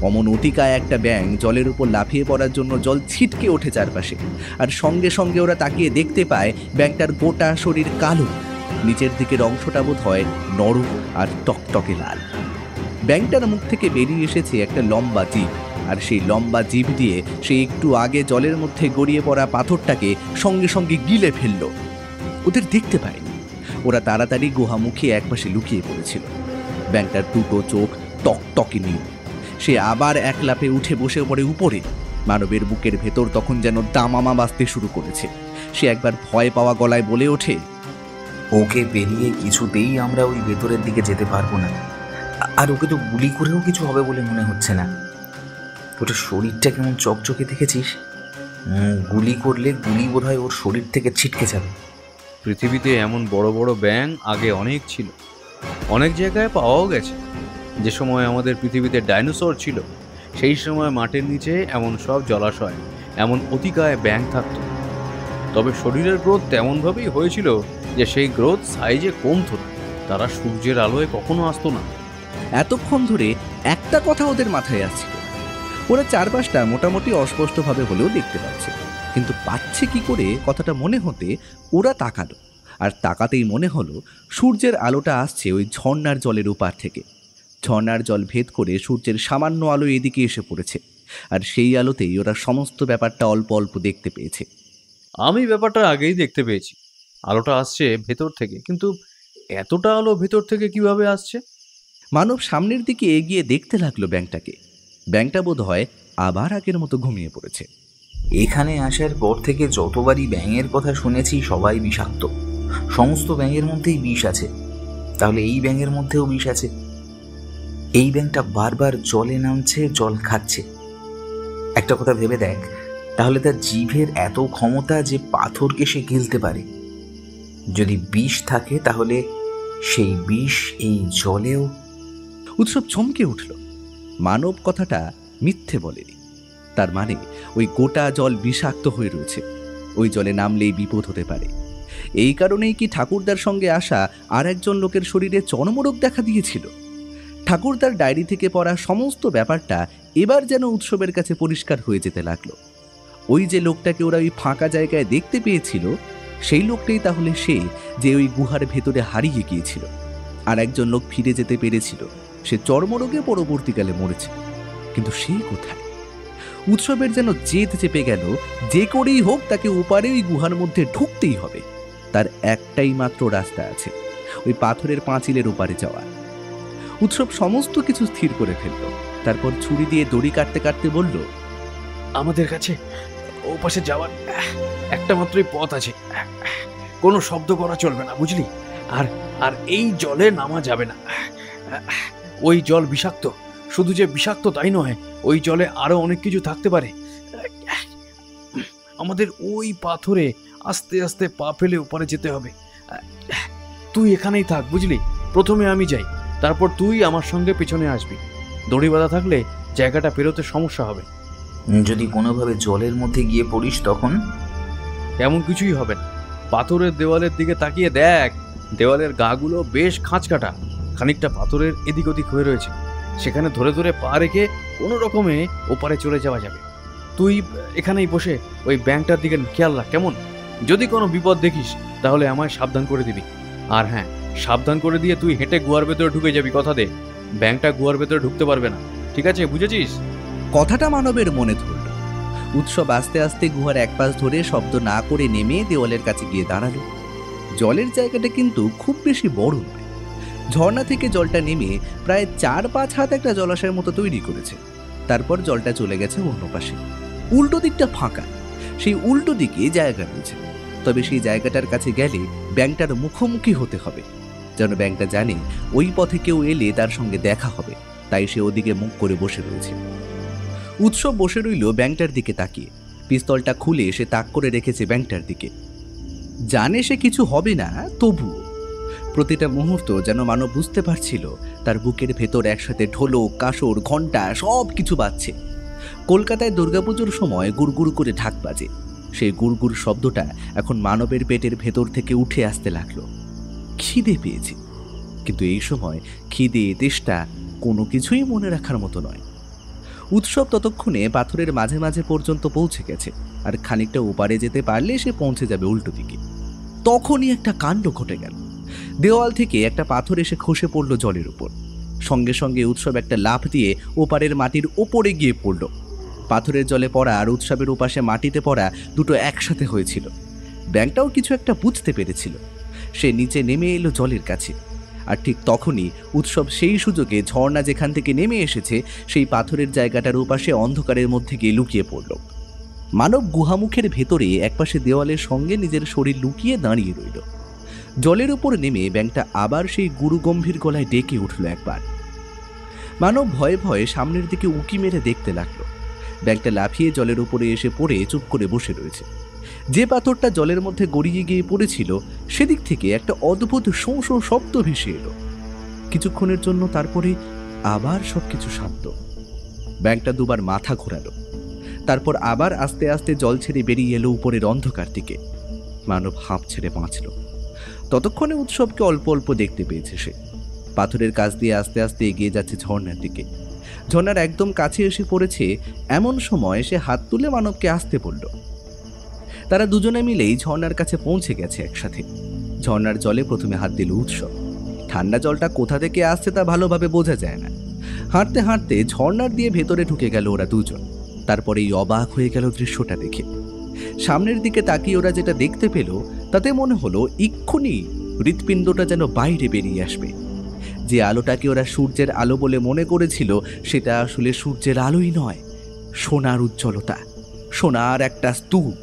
অমন অতিকায় একটা ব্যাঙ জলের উপর লাফিয়ে পড়ার জন্য জল ছিটকে ওঠে চারপাশে, আর সঙ্গে সঙ্গে ওরা তাকিয়ে দেখতে পায় ব্যাঙটার গোটা শরীর কালো, নিচের দিকের অংশটা বোধ হয় নরম আর টকটকে লাল। ব্যাঙটার মুখ থেকে বেরিয়ে এসেছে একটা লম্বা জিভ, আর সেই লম্বা জিভ দিয়ে সে একটু আগে জলের মধ্যে গড়িয়ে পড়া পাথরটাকে সঙ্গে সঙ্গে গিলে ফেলল। ওদের দেখতে পায়নি, ওরা তাড়াতাড়ি গুহামুখী একপাশে লুকিয়ে পড়েছিল। ব্যাংকটার দুটো চোখ টকটকে নীল। সে আবার এক লাফে উঠে বসে পড়ে উপরে। মানবের বুকের ভেতর তখন যেন দামামা বাজতে শুরু করেছে। সে একবার ভয় পাওয়া গলায় বলে ওঠে, ওকে পেরিয়ে কিছুতেই আমরা ওই ভেতরের দিকে যেতে পারবো না। আর ওকে তো গুলি করেও কিছু হবে বলে মনে হচ্ছে না। ওটা শরীরটা কেমন চকচকে দেখেছিস? গুলি করলে গুলি বোধহয় ওর শরীর থেকে ছিটকে যাবে। পৃথিবীতে এমন বড় বড় ব্যাঙ আগে অনেক ছিল, অনেক জায়গায় পাওয়াও গেছে। যে সময় আমাদের পৃথিবীতে ডাইনোসর ছিল, সেই সময় মাটির নিচে এমন সব জলাশয়, এমন অতিকায় ব্যাঙ থাকত। তবে শরীরের গ্রোথ তেমনভাবেই হয়েছিল যে সেই গ্রোথ সাইজে কমতো না। তারা সূর্যের আলোয় কখনো আসতো না। এতক্ষণ ধরে একটা কথা ওদের মাথায় আসছিল, ওরা চারপাশটা মোটামুটি অস্পষ্টভাবে হলেও দেখতে পাচ্ছে, কিন্তু পাচ্ছে কি করে কথাটা মনে হতে ওরা তাকালো। আর তাকাতেই মনে হলো সূর্যের আলোটা আসছে ওই ঝর্ণার জলের উপার থেকে। ঝর্ণার জল ভেদ করে সূর্যের সামান্য আলো এদিকে এসে পড়েছে, আর সেই আলোতেই ওরা সমস্ত ব্যাপারটা অল্প অল্প দেখতে পেয়েছে। আমি ব্যাপারটা আগেই দেখতে পেয়েছি। আলোটা আসছে ভেতর থেকে, কিন্তু এতটা আলো ভেতর থেকে কিভাবে আসছে? মানব সামনের দিকে এগিয়ে দেখতে লাগলো ব্যাঙটাকে। ব্যাঙটা বোধ হয় আবার আগের মতো ঘুমিয়ে পড়েছে। এখানে আসার পর থেকে যতবারই ব্যাঙের কথা শুনেছি সবাই বিষাক্ত। সমস্ত ব্যাঙের মধ্যেই বিষ আছে, তাহলে এই ব্যাঙের মধ্যেও বিষ আছে। এই ব্যাঙটা বারবার জলে নামছে, জল খাচ্ছে। একটা কথা ভেবে দেখ, তাহলে তার জিভের এত ক্ষমতা যে পাথরকে সে গিলতে পারে। যদি বিষ থাকে তাহলে সেই বিষ এই জলেও। উৎসব চমকে উঠল। মানব কথাটা মিথ্যে বলেনি। তার মানে ওই গোটা জল বিষাক্ত হয়ে রয়েছে, ওই জলে নামলেই বিপদ হতে পারে। এই কারণেই কি ঠাকুরদার সঙ্গে আসা আর একজন লোকের শরীরে চর্মরোগ দেখা দিয়েছিল? ঠাকুরদার ডায়েরি থেকে পড়া সমস্ত ব্যাপারটা এবার যেন উৎসবের কাছে পরিষ্কার হয়ে যেতে লাগলো। ওই যে লোকটাকে ওরা ওই ফাঁকা জায়গায় দেখতে পেয়েছিল, সেই লোকটাই তাহলে সে যে ওই গুহার ভেতরে হারিয়ে গিয়েছিল। আর একজন লোক ফিরে যেতে পেরেছিল, সে চর্মরোগে পরবর্তীকালে মরেছে। কিন্তু সে কোথায়? উৎসবের যেন জেদ চেপে গেল, যে করেই হোক তাকে ওপারে ওই গুহার মধ্যে ঢুকতেই হবে। তার একটাই মাত্র রাস্তা আছে, ওই পাথরের পাঁচিলের ওপারে যাওয়া। উৎসব সমস্ত কিছু স্থির করে ফেলল। তারপর ছুরি দিয়ে দড়ি কাটতে কাটতে বলল, আমাদের কাছে ও পাশে যাওয়ার একটা মাত্রই পথ আছে। কোনো শব্দ করা চলবে না, বুঝলি? আর আর এই জলে নামা যাবে না। ওই জল বিষাক্ত। শুধু যে বিষাক্ত তাই নয়, ওই জলে আরো অনেক কিছু থাকতে পারে। আমাদের ওই পাথরে আস্তে আস্তে পা ফেলে উপরে যেতে হবে। তুই এখানেই থাক, বুঝলি? প্রথমে আমি যাই, তারপর তুই আমার সঙ্গে পিছনে আসবি। দড়ি বাঁধা থাকলে জায়গাটা পেরোতে সমস্যা হবে। যদি কোনোভাবে জলের মধ্যে গিয়ে পড়িস তখন? এমন কিছুই হবে না। পাথরের দেওয়ালের দিকে তাকিয়ে দেখ, দেওয়ালের গাগুলো বেশ খাঁচ কাটা, খানিকটা পাথরের এদিক ওদিক হয়ে রয়েছে। সেখানে ধরে ধরে পা রেখে কোনো রকমে ওপারে চলে যাওয়া যাবে। তুই এখানেই বসে ওই ব্যাংকটার দিকে খেয়াল রাখ, কেমন? যদি কোনো বিপদ দেখিস তাহলে আমায় সাবধান করে দিবি। আর হ্যাঁ, সাবধান করে দিয়ে তুই হেঁটে গুহার ভেতরে ঢুকে যাবি, কথা দে। ব্যাংকটা গুহার ভেতরে ঢুকতে পারবে না, ঠিক আছে? বুঝেছিস? কথাটা মানবের মনে ধরল। উৎসব আস্তে আস্তে গুহার এক পাশ ধরে শব্দ না করে নেমে দেওয়ালের কাছে গিয়ে দাঁড়ালো। জলের জায়গাটা কিন্তু খুব বেশি বড় নয়। ঝর্ণা থেকে জলটা নেমে প্রায় 4-5 হাত একটা জলাশয়ের মতো তৈরি করেছে। তারপর জলটা চলে গেছে অন্য পাশে। উল্টো দিকটা ফাঁকা, সেই উল্টো দিকে জায়গা রয়েছে। তবে সেই জায়গাটার কাছে গেলে ব্যাংকটার মুখোমুখি হতে হবে, যেন ব্যাংকটা জানে ওই পথে কেউ এলে তার সঙ্গে দেখা হবে। তাই সে ওদিকে মুখ করে বসে রয়েছে। উৎসব বসে রইল ব্যাংকটার দিকে তাকিয়ে। পিস্তলটা খুলে সে তাক করে রেখেছে ব্যাংকটার দিকে। জানে সে কিছু হবে না, তবুও প্রতিটা মুহূর্ত যেন মানব বুঝতে পারছিল তার বুকের ভেতর একসাথে ঢোলক, কাসর, ঘণ্টা সব কিছু বাজছে। কলকাতায় দুর্গাপুজোর সময় গুড়গুড় করে ঢাক বাজে, সেই গুড়গুড় শব্দটা এখন মানবের পেটের ভেতর থেকে উঠে আসতে লাগলো। খিদে পেয়েছে, কিন্তু এই সময় খিদে, তেষ্টা কোনো কিছুই মনে রাখার মতো নয়। উৎসব ততক্ষণে পাথরের মাঝে মাঝে পর্যন্ত পৌঁছে গেছে, আর খানিকটা ওপারে যেতে পারলে সে পৌঁছে যাবে উল্টো দিকে। তখনই একটা কাণ্ড ঘটে গেল। দেওয়াল থেকে একটা পাথর এসে খসে পড়ল জলের উপর। সঙ্গে সঙ্গে উৎসব একটা লাফ দিয়ে ওপারের মাটির ওপরে গিয়ে পড়ল। পাথরের জলে পড়া আর উৎসবের ওপাশে মাটিতে পড়া দুটো একসাথে হয়েছিল। ব্যাঙটাও কিছু একটা বুঝতে পেরেছিল। সে নিচে নেমে এলো জলের কাছে, আর ঠিক তখনই উৎসব সেই সুযোগে ঝর্ণা যেখান থেকে নেমে এসেছে সেই পাথরের জায়গাটার ওপাশে অন্ধকারের মধ্যে গিয়ে লুকিয়ে পড়ল। মানব গুহামুখের ভেতরে একপাশে দেওয়ালের সঙ্গে নিজের শরীর লুকিয়ে দাঁড়িয়ে রইল। জলের উপর নেমে ব্যাঙটা আবার সেই গুরুগম্ভীর গলায় ডেকে উঠল একবার। মানব ভয়ে ভয়ে সামনের দিকে উঁকি মেরে দেখতে লাগলো। ব্যাঙটা লাফিয়ে জলের উপরে এসে পড়ে চুপ করে বসে রয়েছে। যে পাথরটা জলের মধ্যে গড়িয়ে গিয়ে পড়েছিল সেদিক থেকে একটা অদ্ভুত শোঁ শোঁ শব্দ ভেসে এলো। কিছুক্ষণের জন্য তারপরে আবার সবকিছু শান্ত। ব্যাঙটা দুবার মাথা ঘোরালো, তারপর আবার আস্তে আস্তে জল ছেড়ে বেরিয়ে এলো উপরের অন্ধকার দিকে। মানব হাঁপ ছেড়ে বাঁচল। ততক্ষণে উৎসবকে অল্প অল্প দেখতে পেয়েছে সে। পাথরের কাছ দিয়ে আস্তে আস্তে এগিয়ে যাচ্ছে ঝর্ণার দিকে। ঝর্ণার একদম কাছে এসে পড়েছে, এমন সময় সে হাত তুলে মানবকে আসতে বলল। তারা দুজনে মিলেই ঝর্ণার কাছে পৌঁছে গেছে একসাথে। ঝর্ণার জলে প্রথমে হাত দিল উৎসব। ঠান্ডা জলটা কোথা থেকে আসছে তা ভালোভাবে বোঝা যায় না। হাঁটতে হাঁটতে ঝর্ণার দিয়ে ভেতরে ঢুকে গেল ওরা দুজন। তারপরেই অবাক হয়ে গেল দৃশ্যটা দেখে। সামনের দিকে তাকিয়ে ওরা যেটা দেখতে পেল তাতে মনে হলো এক্ষুনি হৃৎপিণ্ডটা যেন বাইরে বেরিয়ে আসবে। যে আলোটাকে ওরা সূর্যের আলো বলে মনে করেছিল সেটা আসলে সূর্যের আলোই নয়, সোনার উজ্জ্বলতা, সোনার একটা স্তূপ।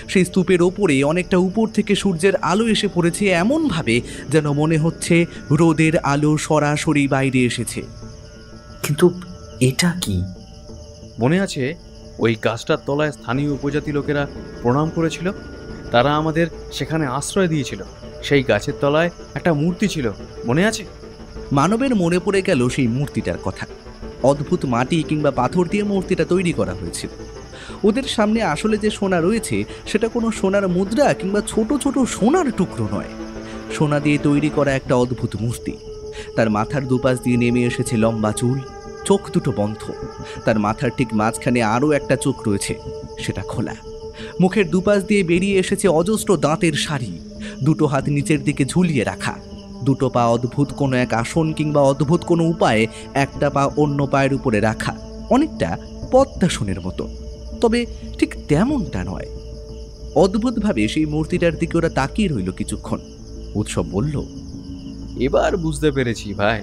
সেই স্তূপের ওপরে অনেকটা উপর থেকে সূর্যের আলো এসে পড়েছে, এমনভাবে যেন মনে হচ্ছে রোদের আলো সরাসরি বাইরে এসেছে। কিন্তু এটা কি? মনে আছে ওই গাছটার তলায় স্থানীয় উপজাতি লোকেরা প্রণাম করেছিল? তারা আমাদের সেখানে আশ্রয় দিয়েছিল। সেই গাছের তলায় একটা মূর্তি ছিল, মনে আছে? মানবের মনে পড়ে গেল সেই মূর্তিটার কথা। অদ্ভুত মাটি কিংবা পাথর দিয়ে মূর্তিটা তৈরি করা হয়েছিল। ওদের সামনে আসলে যে সোনা রয়েছে সেটা কোনো সোনার মুদ্রা কিংবা ছোট ছোট সোনার টুকরো নয়, সোনা দিয়ে তৈরি করা একটা অদ্ভুত মূর্তি। তার মাথার দুপাশ দিয়ে নেমে এসেছে লম্বা চুল, চোখ দুটো বন্ধ। তার মাথার ঠিক মাঝখানে আরও একটা চোখ রয়েছে, সেটা খোলা। মুখের দুপাশ দিয়ে বেরিয়ে এসেছে অজস্র দাঁতের সারি, দুটো হাত নিচের দিকে ঝুলিয়ে রাখা, দুটো পা অদ্ভুত কোনো এক আসন কিংবা অদ্ভুত কোনো উপায়ে একটা পা অন্য পায়ের উপরে রাখা, অনেকটা পদ্মাসনের মতো, তবে ঠিক তেমনটা নয়। অদ্ভুতভাবে সেই মূর্তিটার দিকে ওরা তাকিয়ে রইল কিছুক্ষণ। উৎসব বলল, এবার বুঝতে পেরেছি ভাই,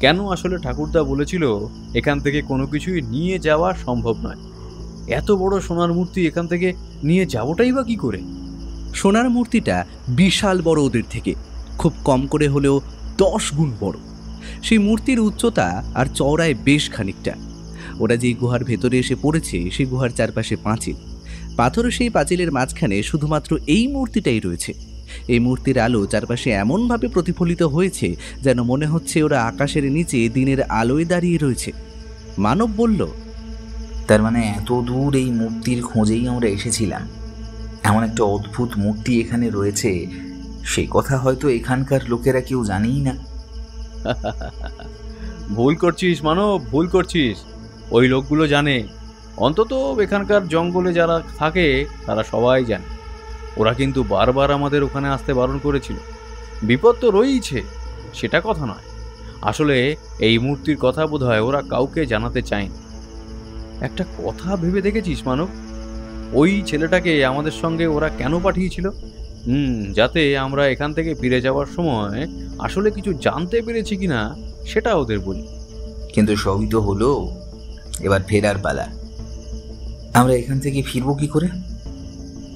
কেন আসলে ঠাকুরদা বলেছিল এখান থেকে কোনো কিছুই নিয়ে যাওয়া সম্ভব নয়। এত বড় সোনার মূর্তি এখান থেকে নিয়ে যাবোটাই বা কি করে? সোনার মূর্তিটা বিশাল বড়, ওদের থেকে খুব কম করে হলেও 10 গুণ বড়। সেই মূর্তির উচ্চতা আর চওড়ায় বেশ খানিকটা। ওরা যেই গুহার ভেতরে এসে পড়েছে সেই গুহার চারপাশে পাঁচিল। পাথরের সেই পাঁচিলের মাঝখানে শুধুমাত্র এই মূর্তিটাই রয়েছে। এই মূর্তির আলো চারপাশে এমনভাবে প্রতিফলিত হয়েছে যেন মনে হচ্ছে ওরা আকাশের নিচে দিনের আলোয় দাঁড়িয়ে রয়েছে। মানব বলল, তার মানে এত দূর এই মূর্তির খোঁজেই আমরা এসেছিলাম। এমন একটা অদ্ভুত মূর্তি এখানে রয়েছে, সেই কথা হয়তো এখানকার লোকেরা কেউ জানেই না। ভুল করছিস মানব, ভুল করছিস। ওই লোকগুলো জানে, অন্তত এখানকার জঙ্গলে যারা থাকে তারা সবাই জানে। ওরা কিন্তু বারবার আমাদের ওখানে আসতে বারণ করেছিল। বিপদ তো রয়েইছে, সেটা কথা নয়। আসলে এই মূর্তির কথা বোধহয় ওরা কাউকে জানাতে চায়নি। একটা কথা ভেবে দেখেছিস মানব, ওই ছেলেটাকে আমাদের সঙ্গে ওরা কেন পাঠিয়েছিল? যাতে আমরা এখান থেকে ফিরে যাওয়ার সময় আসলে কিছু জানতে পেরেছি কিনা সেটা ওদের বলি। কিন্তু সবই তো হলো, এবার ফেরার পালা। আমরা এখান থেকে ফিরবো কি করে?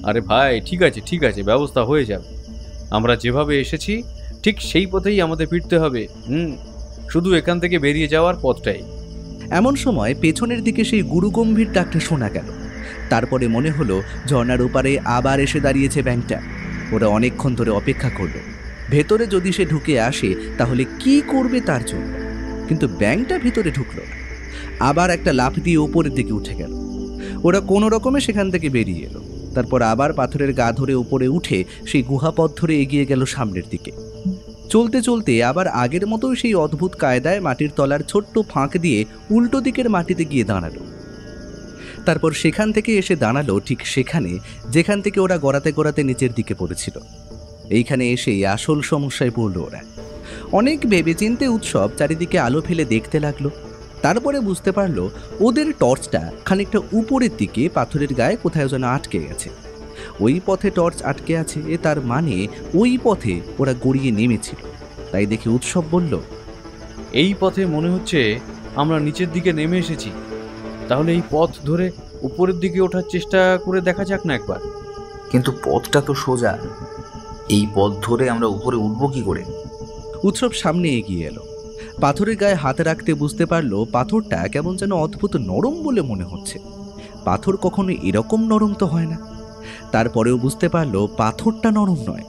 আরে ভাই, ঠিক আছে ঠিক আছে, ব্যবস্থা হয়ে যাবে। আমরা যেভাবে এসেছি ঠিক সেই পথেই আমাদের ফিরতে হবে। শুধু এখান থেকে বেরিয়ে যাওয়ার পথটাই। এমন সময় পেছনের দিকে সেই গুরুগম্ভীর ডাকটা শোনা গেল। তারপরে মনে হলো ঝর্ণার ওপারে আবার এসে দাঁড়িয়েছে ব্যাঙটা। ওরা অনেকক্ষণ ধরে অপেক্ষা করলো, ভেতরে যদি সে ঢুকে আসে তাহলে কি করবে তার জন্য। কিন্তু ব্যাঙটা ভিতরে ঢুকলো না, আবার একটা লাফ দিয়ে ওপরের দিকে উঠে গেল। ওরা কোনো রকমে সেখান থেকে বেরিয়ে এলো। তারপর আবার পাথরের গা ধরে উপরে উঠে সেই গুহাপথ ধরে এগিয়ে গেল সামনের দিকে। চলতে চলতে আবার আগের মতোই সেই অদ্ভুত কায়দায় মাটির তলার ছোট্ট ফাঁক দিয়ে উল্টো দিকের মাটিতে গিয়ে দাঁড়ালো। তারপর সেখান থেকে এসে দাঁড়ালো ঠিক সেখানে যেখান থেকে ওরা গড়াতে গড়াতে নিচের দিকে পড়েছিল। এইখানে এসেই আসল সমস্যায় পড়ল ওরা। অনেক ভেবেচিন্তে উৎসব চারিদিকে আলো ফেলে দেখতে লাগলো। তারপরে বুঝতে পারলো ওদের টর্চটা খানিকটা উপরের দিকে পাথরের গায়ে কোথায় যেন আটকে গেছে। ওই পথে টর্চ আটকে আছে, তার মানে ওই পথে ওরা গড়িয়ে নেমেছিল। তাই দেখে উৎসব বলল, এই পথে মনে হচ্ছে আমরা নিচের দিকে নেমে এসেছি। তাহলে এই পথ ধরে উপরের দিকে ওঠার চেষ্টা করে দেখা যাক না একবার। কিন্তু পথটা তো সোজা, এই পথ ধরে আমরা উপরে উঠবো কি করে? উৎসব সামনে এগিয়ে এলো। পাথরের গায়ে হাতে রাখতে বুঝতে পারলো পাথরটা কেমন যেন অদ্ভুত নরম বলে মনে হচ্ছে। পাথর কখনো এরকম নরম তো হয় না। তারপরেও বুঝতে পারলো পাথরটা নরম নয়,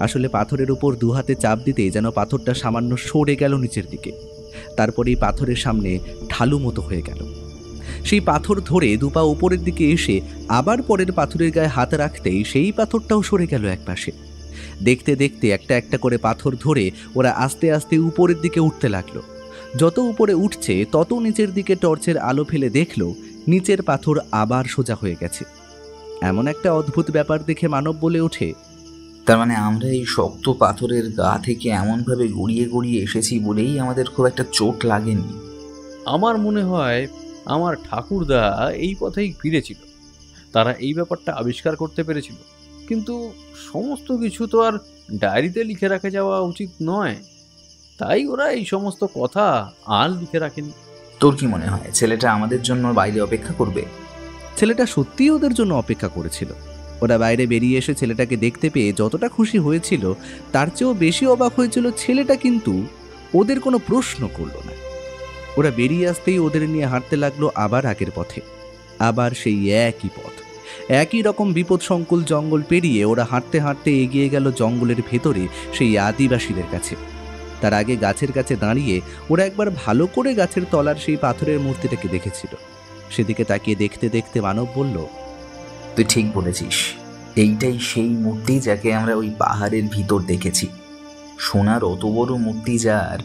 আসলে পাথরের উপর দু হাতে চাপ দিতে যেন পাথরটা সামান্য সরে গেল নিচের দিকে। তারপরেই পাথরের সামনে ঢালু মতো হয়ে গেল। সেই পাথর ধরে দুপা উপরের দিকে এসে আবার পরের পাথরের গায়ে হাত রাখতেই সেই পাথরটাও সরে গেল একপাশে। দেখতে দেখতে একটা একটা করে পাথর ধরে ওরা আস্তে আস্তে উপরের দিকে উঠতে লাগলো। যত উপরে উঠছে তত নিচের দিকে টর্চের আলো ফেলে দেখলো নিচের পাথর আবার সোজা হয়ে গেছে। এমন একটা অদ্ভুত ব্যাপার দেখে মানব বলে ওঠে, তার মানে আমরা এই শক্ত পাথরের গা থেকে এমনভাবে গড়িয়ে গড়িয়ে এসেছি বলেই আমাদের খুব একটা চোট লাগেনি। আমার মনে হয় আমার ঠাকুরদা এই পথেই ফিরেছিল, তারা এই ব্যাপারটা আবিষ্কার করতে পেরেছিল। কিন্তু সমস্ত কিছু তো আর ডায়েরিতে লিখে রাখা যাওয়া উচিত নয়, তাই ওরা এই সমস্ত কথা আর লিখে রাখেনি। তোর কি মনে হয় ছেলেটা আমাদের জন্য বাইরে অপেক্ষা করবে? ছেলেটা সত্যিই ওদের জন্য অপেক্ষা করেছিল। ওরা বাইরে বেরিয়ে এসে ছেলেটাকে দেখতে পেয়ে যতটা খুশি হয়েছিল তার চেয়েও বেশি অবাক হয়েছিল ছেলেটা কিন্তু ওদের কোনো প্রশ্ন করল না। ওরা বেরিয়ে আসতেই ওদের নিয়ে হাঁটতে লাগলো আবার আগের পথে। আবার সেই একই পথ, একই রকম বিপদসংকুল জঙ্গল পেরিয়ে ওরা হাঁটতে হাঁটতে এগিয়ে গেল জঙ্গলের ভেতরে সেই আদিবাসীদের কাছে। তার আগে গাছের কাছে দাঁড়িয়ে ওরা একবার ভালো করে গাছের তলার সেই পাথরের মূর্তিটাকে দেখেছিল। সেদিকে তাকিয়ে দেখতে দেখতে মানব বলল, তুই ঠিক বলেছিস, এইটাই সেই মূর্তি যাকে আমরা ওই পাহাড়ের ভিতর দেখেছি। সোনার অত বড় মূর্তি যার,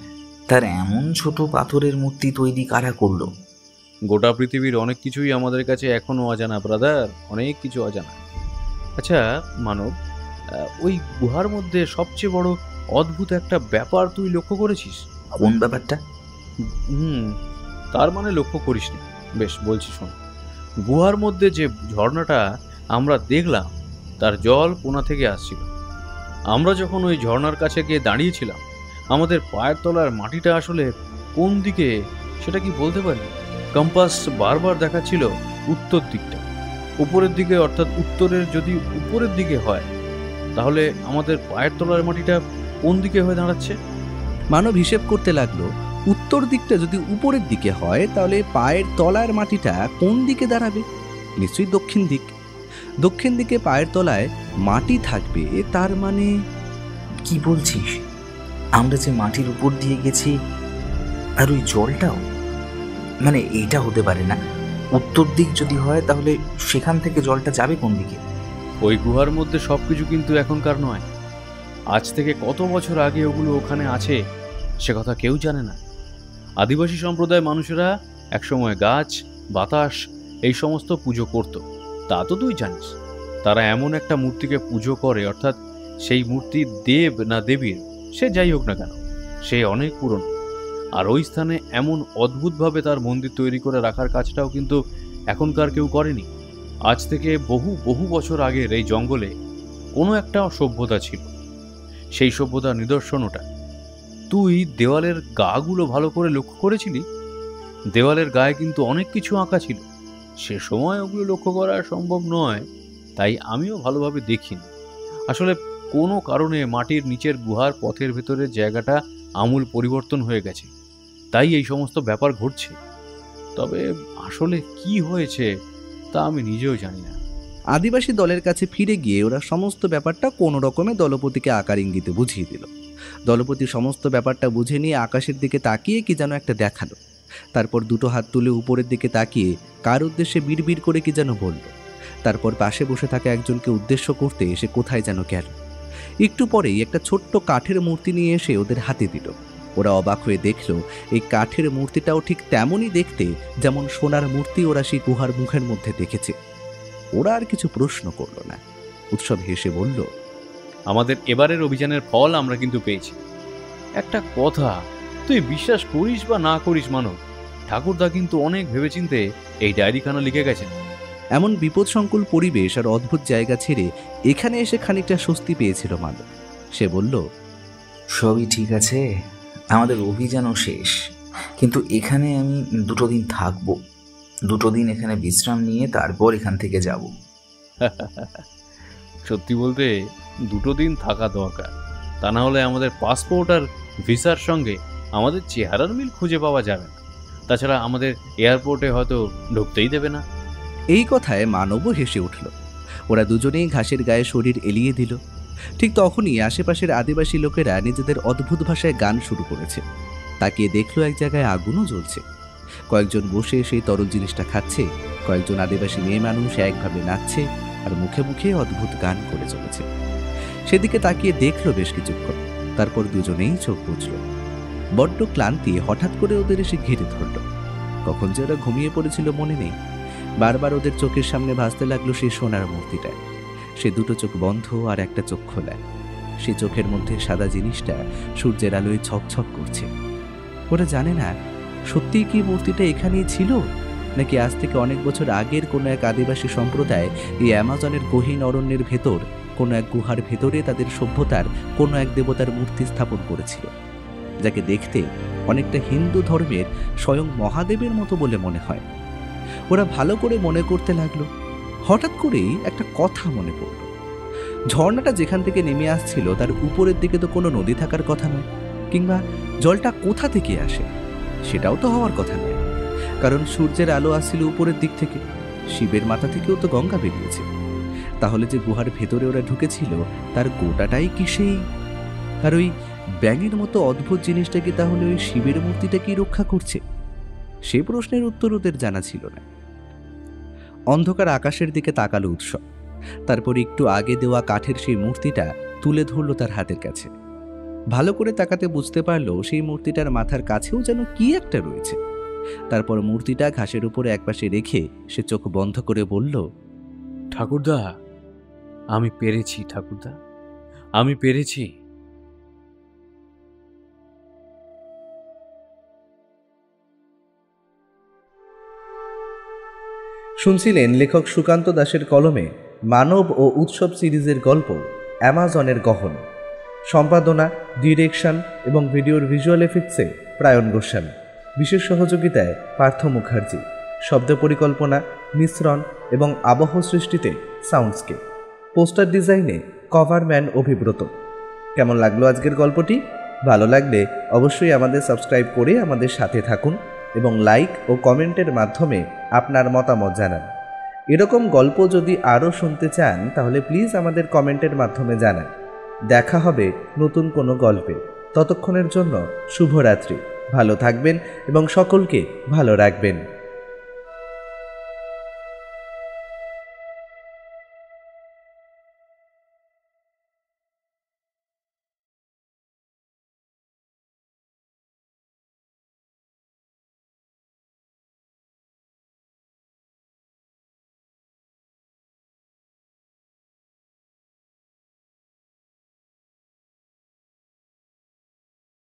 তার এমন ছোট পাথরের মূর্তি তৈরি কারা করলো? গোটা পৃথিবীর অনেক কিছুই আমাদের কাছে এখনো অজানা ব্রাদার, অনেক কিছু অজানা। আচ্ছা মানব, ওই গুহার মধ্যে সবচেয়ে বড় অদ্ভুত একটা ব্যাপার তুই লক্ষ্য করেছিস? কোন ব্যাপারটা? তার মানে লক্ষ্য করিসনি? বেশ বলছি শোন। গুহার মধ্যে যে ঝর্ণাটা আমরা দেখলাম তার জল কোণা থেকে আসছিল। আমরা যখন ওই ঝর্ণার কাছে গিয়ে দাঁড়িয়েছিলাম, আমাদের পায়ের তলার মাটিটা আসলে কোন দিকে সেটা কি বলতে পারি? কম্পাস বারবার দেখাচ্ছিল উত্তর দিকটা, উপরের দিকে, অর্থাৎ উত্তরের যদি উপরের দিকে হয় তাহলে আমাদের পায়ের তলার মাটিটা কোন দিকে হয়ে দাঁড়াচ্ছে? মানব হিসেব করতে লাগলো, উত্তর দিকটা যদি উপরের দিকে হয় তাহলে পায়ের তলার মাটিটা কোন দিকে দাঁড়াবে? নিশ্চয়ই দক্ষিণ দিক। দক্ষিণ দিকে পায়ের তলায় মাটি থাকবে, তার মানে কি বলছিস? আমরা যে মাটির উপর দিয়ে গেছি আর ওই জলটাও, মানে এইটা হতে পারে না। উত্তর দিক যদি হয় তাহলে সেখান থেকে জলটা যাবে কোন দিকে? ওই গুহার মধ্যে সবকিছু কিন্তু এখনকার নয়। আজ থেকে কত বছর আগে ওগুলো ওখানে আছে সে কথা কেউ জানে না। আদিবাসী সম্প্রদায় মানুষেরা একসময় গাছ, বাতাস এই সমস্ত পুজো করত, তা তো তুই জানিস। তারা এমন একটা মূর্তিকে পুজো করে, অর্থাৎ সেই মূর্তি দেব না দেবীর সে যাই হোক না কেন, সে অনেক পুরনো। আর ওই স্থানে এমন অদ্ভুতভাবে তার মন্দির তৈরি করে রাখার কাজটাও কিন্তু এখনকার কেউ করেনি। আজ থেকে বহু বহু বছর আগের এই জঙ্গলে কোনো একটা সভ্যতা ছিল, সেই সভ্যতার নিদর্শন ওটা। তুই দেওয়ালের গাগুলো ভালো করে লক্ষ্য করেছিলি? দেওয়ালের গায়ে কিন্তু অনেক কিছু আঁকা ছিল। সে সময় ওগুলো লক্ষ্য করা সম্ভব নয়, তাই আমিও ভালোভাবে দেখিনি। আসলে কোনো কারণে মাটির নিচের গুহার পথের ভেতরের জায়গাটা আমূল পরিবর্তন হয়ে গেছে, তাই এই সমস্ত ব্যাপার ঘটছে। তবে আসলে কি হয়েছে তা আমি নিজেও জানি না। আদিবাসী দলের কাছে ফিরে গিয়ে ওরা সমস্ত ব্যাপারটা কোনো রকমে দলপতিকে আকার ইঙ্গিতে বুঝিয়ে দিল। দলপতি সমস্ত ব্যাপারটা বুঝে নিয়ে আকাশের দিকে তাকিয়ে কি যেন একটা দেখালো। তারপর দুটো হাত তুলে উপরের দিকে তাকিয়ে কার উদ্দেশ্যে বিড়বিড় করে কি যেন বলল। তারপর পাশে বসে থাকা একজনকে উদ্দেশ্য করতে এসে কোথায় যেন গেল। একটু পরেই একটা ছোট্ট কাঠের মূর্তি নিয়ে এসে ওদের হাতে দিল। ওরা অবাক হয়ে দেখল এই কাঠের মূর্তিটাও ঠিক তেমনই দেখতে যেমন সোনার মূর্তি ওরা সেই গুহার মুখের মধ্যে দেখেছে। ওরা আর কিছু প্রশ্ন করল না। উৎসব হেসে বলল, আমাদের এবারের অভিযানের ফল আমরা কিন্তু পেয়েছি। একটা কথা, তুই বিশ্বাস করিস বা না করিস মানব, ঠাকুরদা কিন্তু অনেক ভেবেচিন্তে এই ডায়েরিখানা লিখে গেছেন। এমন বিপদসংকুল পরিবেশ আর অদ্ভুত জায়গা ছেড়ে এখানে এসে খানিকটা স্বস্তি পেয়েছিল মানব। সে বলল, সবই ঠিক আছে, আমাদের অভিযানও শেষ, কিন্তু এখানে আমি 2 দিন থাকবো। 2 দিন এখানে বিশ্রাম নিয়ে তারপর এখান থেকে যাব। সত্যি বলতে 2 দিন থাকা দরকার, তা না হলে আমাদের পাসপোর্ট আর ভিসার সঙ্গে আমাদের চেহারার মিল খুঁজে পাওয়া যাবে না। তাছাড়া আমাদের এয়ারপোর্টে হয়তো ঢুকতেই দেবে না। এই কথায় মানবও হেসে উঠল। ওরা দুজনেই ঘাসের গায়ে শরীর এলিয়ে দিল। ঠিক তখনই আশেপাশের আদিবাসী লোকেরা নিজেদের অদ্ভুত ভাষায় গান শুরু করেছে। তাকিয়ে দেখলো এক জায়গায় আগুনও জ্বলছে। কয়েকজন বসে সেই তরল জিনিসটা খাচ্ছে, কয়েকজন আদিবাসী মেয়ে মানুষ একভাবে নাচছে আর মুখে মুখে অদ্ভুত গান করে চলেছে। সেদিকে তাকিয়ে দেখলো বেশ কিছুক্ষণ, তারপর দুজনেই চোখ বুঝল। বড্ড ক্লান্তি হঠাৎ করে ওদের এসে ঘিরে ধরল। কখন যে ওরা ঘুমিয়ে পড়েছিল মনে নেই। বারবার ওদের চোখের সামনে ভাসতে লাগলো সেই সোনার মূর্তিটা। সে 2 চোখ বন্ধ আর একটা চোখ খোলা। সে চোখের মধ্যে সাদা জিনিসটা সূর্যের আলোয় ছকছক করছে। ওরা জানে না সত্যিই কি মূর্তিটা এখানেই ছিল, নাকি আজ থেকে অনেক বছর আগের কোনো এক আদিবাসী সম্প্রদায় এই অ্যামাজনের গহীন অরণ্যের ভেতর কোনো এক গুহার ভেতরে তাদের সভ্যতার কোনো এক দেবতার মূর্তি স্থাপন করেছিল, যাকে দেখতে অনেকটা হিন্দু ধর্মের স্বয়ং মহাদেবের মতো বলে মনে হয়। ওরা ভালো করে মনে করতে লাগলো। হঠাৎ করেই একটা কথা মনে পড়ল। ঝর্ণাটা যেখান থেকে নেমে আসছিল তার উপরের দিকে তো কোনো নদী থাকার কথা নয়, কিংবা জলটা কোথা থেকে আসে সেটাও তো হওয়ার কথা নয়, কারণ সূর্যের আলো আসছিল উপরের দিক থেকে। শিবের মাথা থেকেও তো গঙ্গা বেরিয়েছে। তাহলে যে গুহার ভেতরে ওরা ঢুকেছিল তার গোটাটাই কি সেই, আর ওই ব্যাঙের মতো অদ্ভুত জিনিসটা কি তাহলে ওই শিবের মূর্তিটাকে রক্ষা করছে? সে প্রশ্নের উত্তর ওদের জানা ছিল না। অন্ধকার আকাশের দিকে তাকালো উৎসব। তারপর একটু আগে দেওয়া কাঠের সেই মূর্তিটা তুলে ধরল তার হাতের কাছে। ভালো করে তাকাতে বুঝতে পারলো সেই মূর্তিটার মাথার কাছেও যেন কি একটা রয়েছে। তারপর মূর্তিটা ঘাসের উপরে একপাশে রেখে সে চোখ বন্ধ করে বলল, ঠাকুরদা, আমি পেরেছি ঠাকুরদা, আমি পেরেছি। শুনছিলেন লেখক সুকান্ত দাশের কলমে মানব ও উৎসব সিরিজের গল্প অ্যামাজনের গহন। সম্পাদনা, ডিরেকশন এবং ভিডিওর ভিজুয়াল এফেক্টসে প্রায়ণ গোস্বামী। বিশেষ সহযোগিতায় পার্থ মুখার্জি। শব্দ পরিকল্পনা, মিশ্রণ এবং আবহ সৃষ্টিতে সাউন্ডস্কেপ। পোস্টার ডিজাইনে কভারম্যান অভিব্রত। কেমন লাগলো আজকের গল্পটি? ভালো লাগলে অবশ্যই আমাদের সাবস্ক্রাইব করে আমাদের সাথে থাকুন এবং লাইক ও কমেন্টের মাধ্যমে আপনার মতামত জানান। এরকম গল্প যদি আরও শুনতে চান তাহলে প্লিজ আমাদের কমেন্টের মাধ্যমে জানান। দেখা হবে নতুন কোনো গল্পে। ততক্ষণের জন্য শুভরাত্রি। ভালো থাকবেন এবং সকলকে ভালো রাখবেন।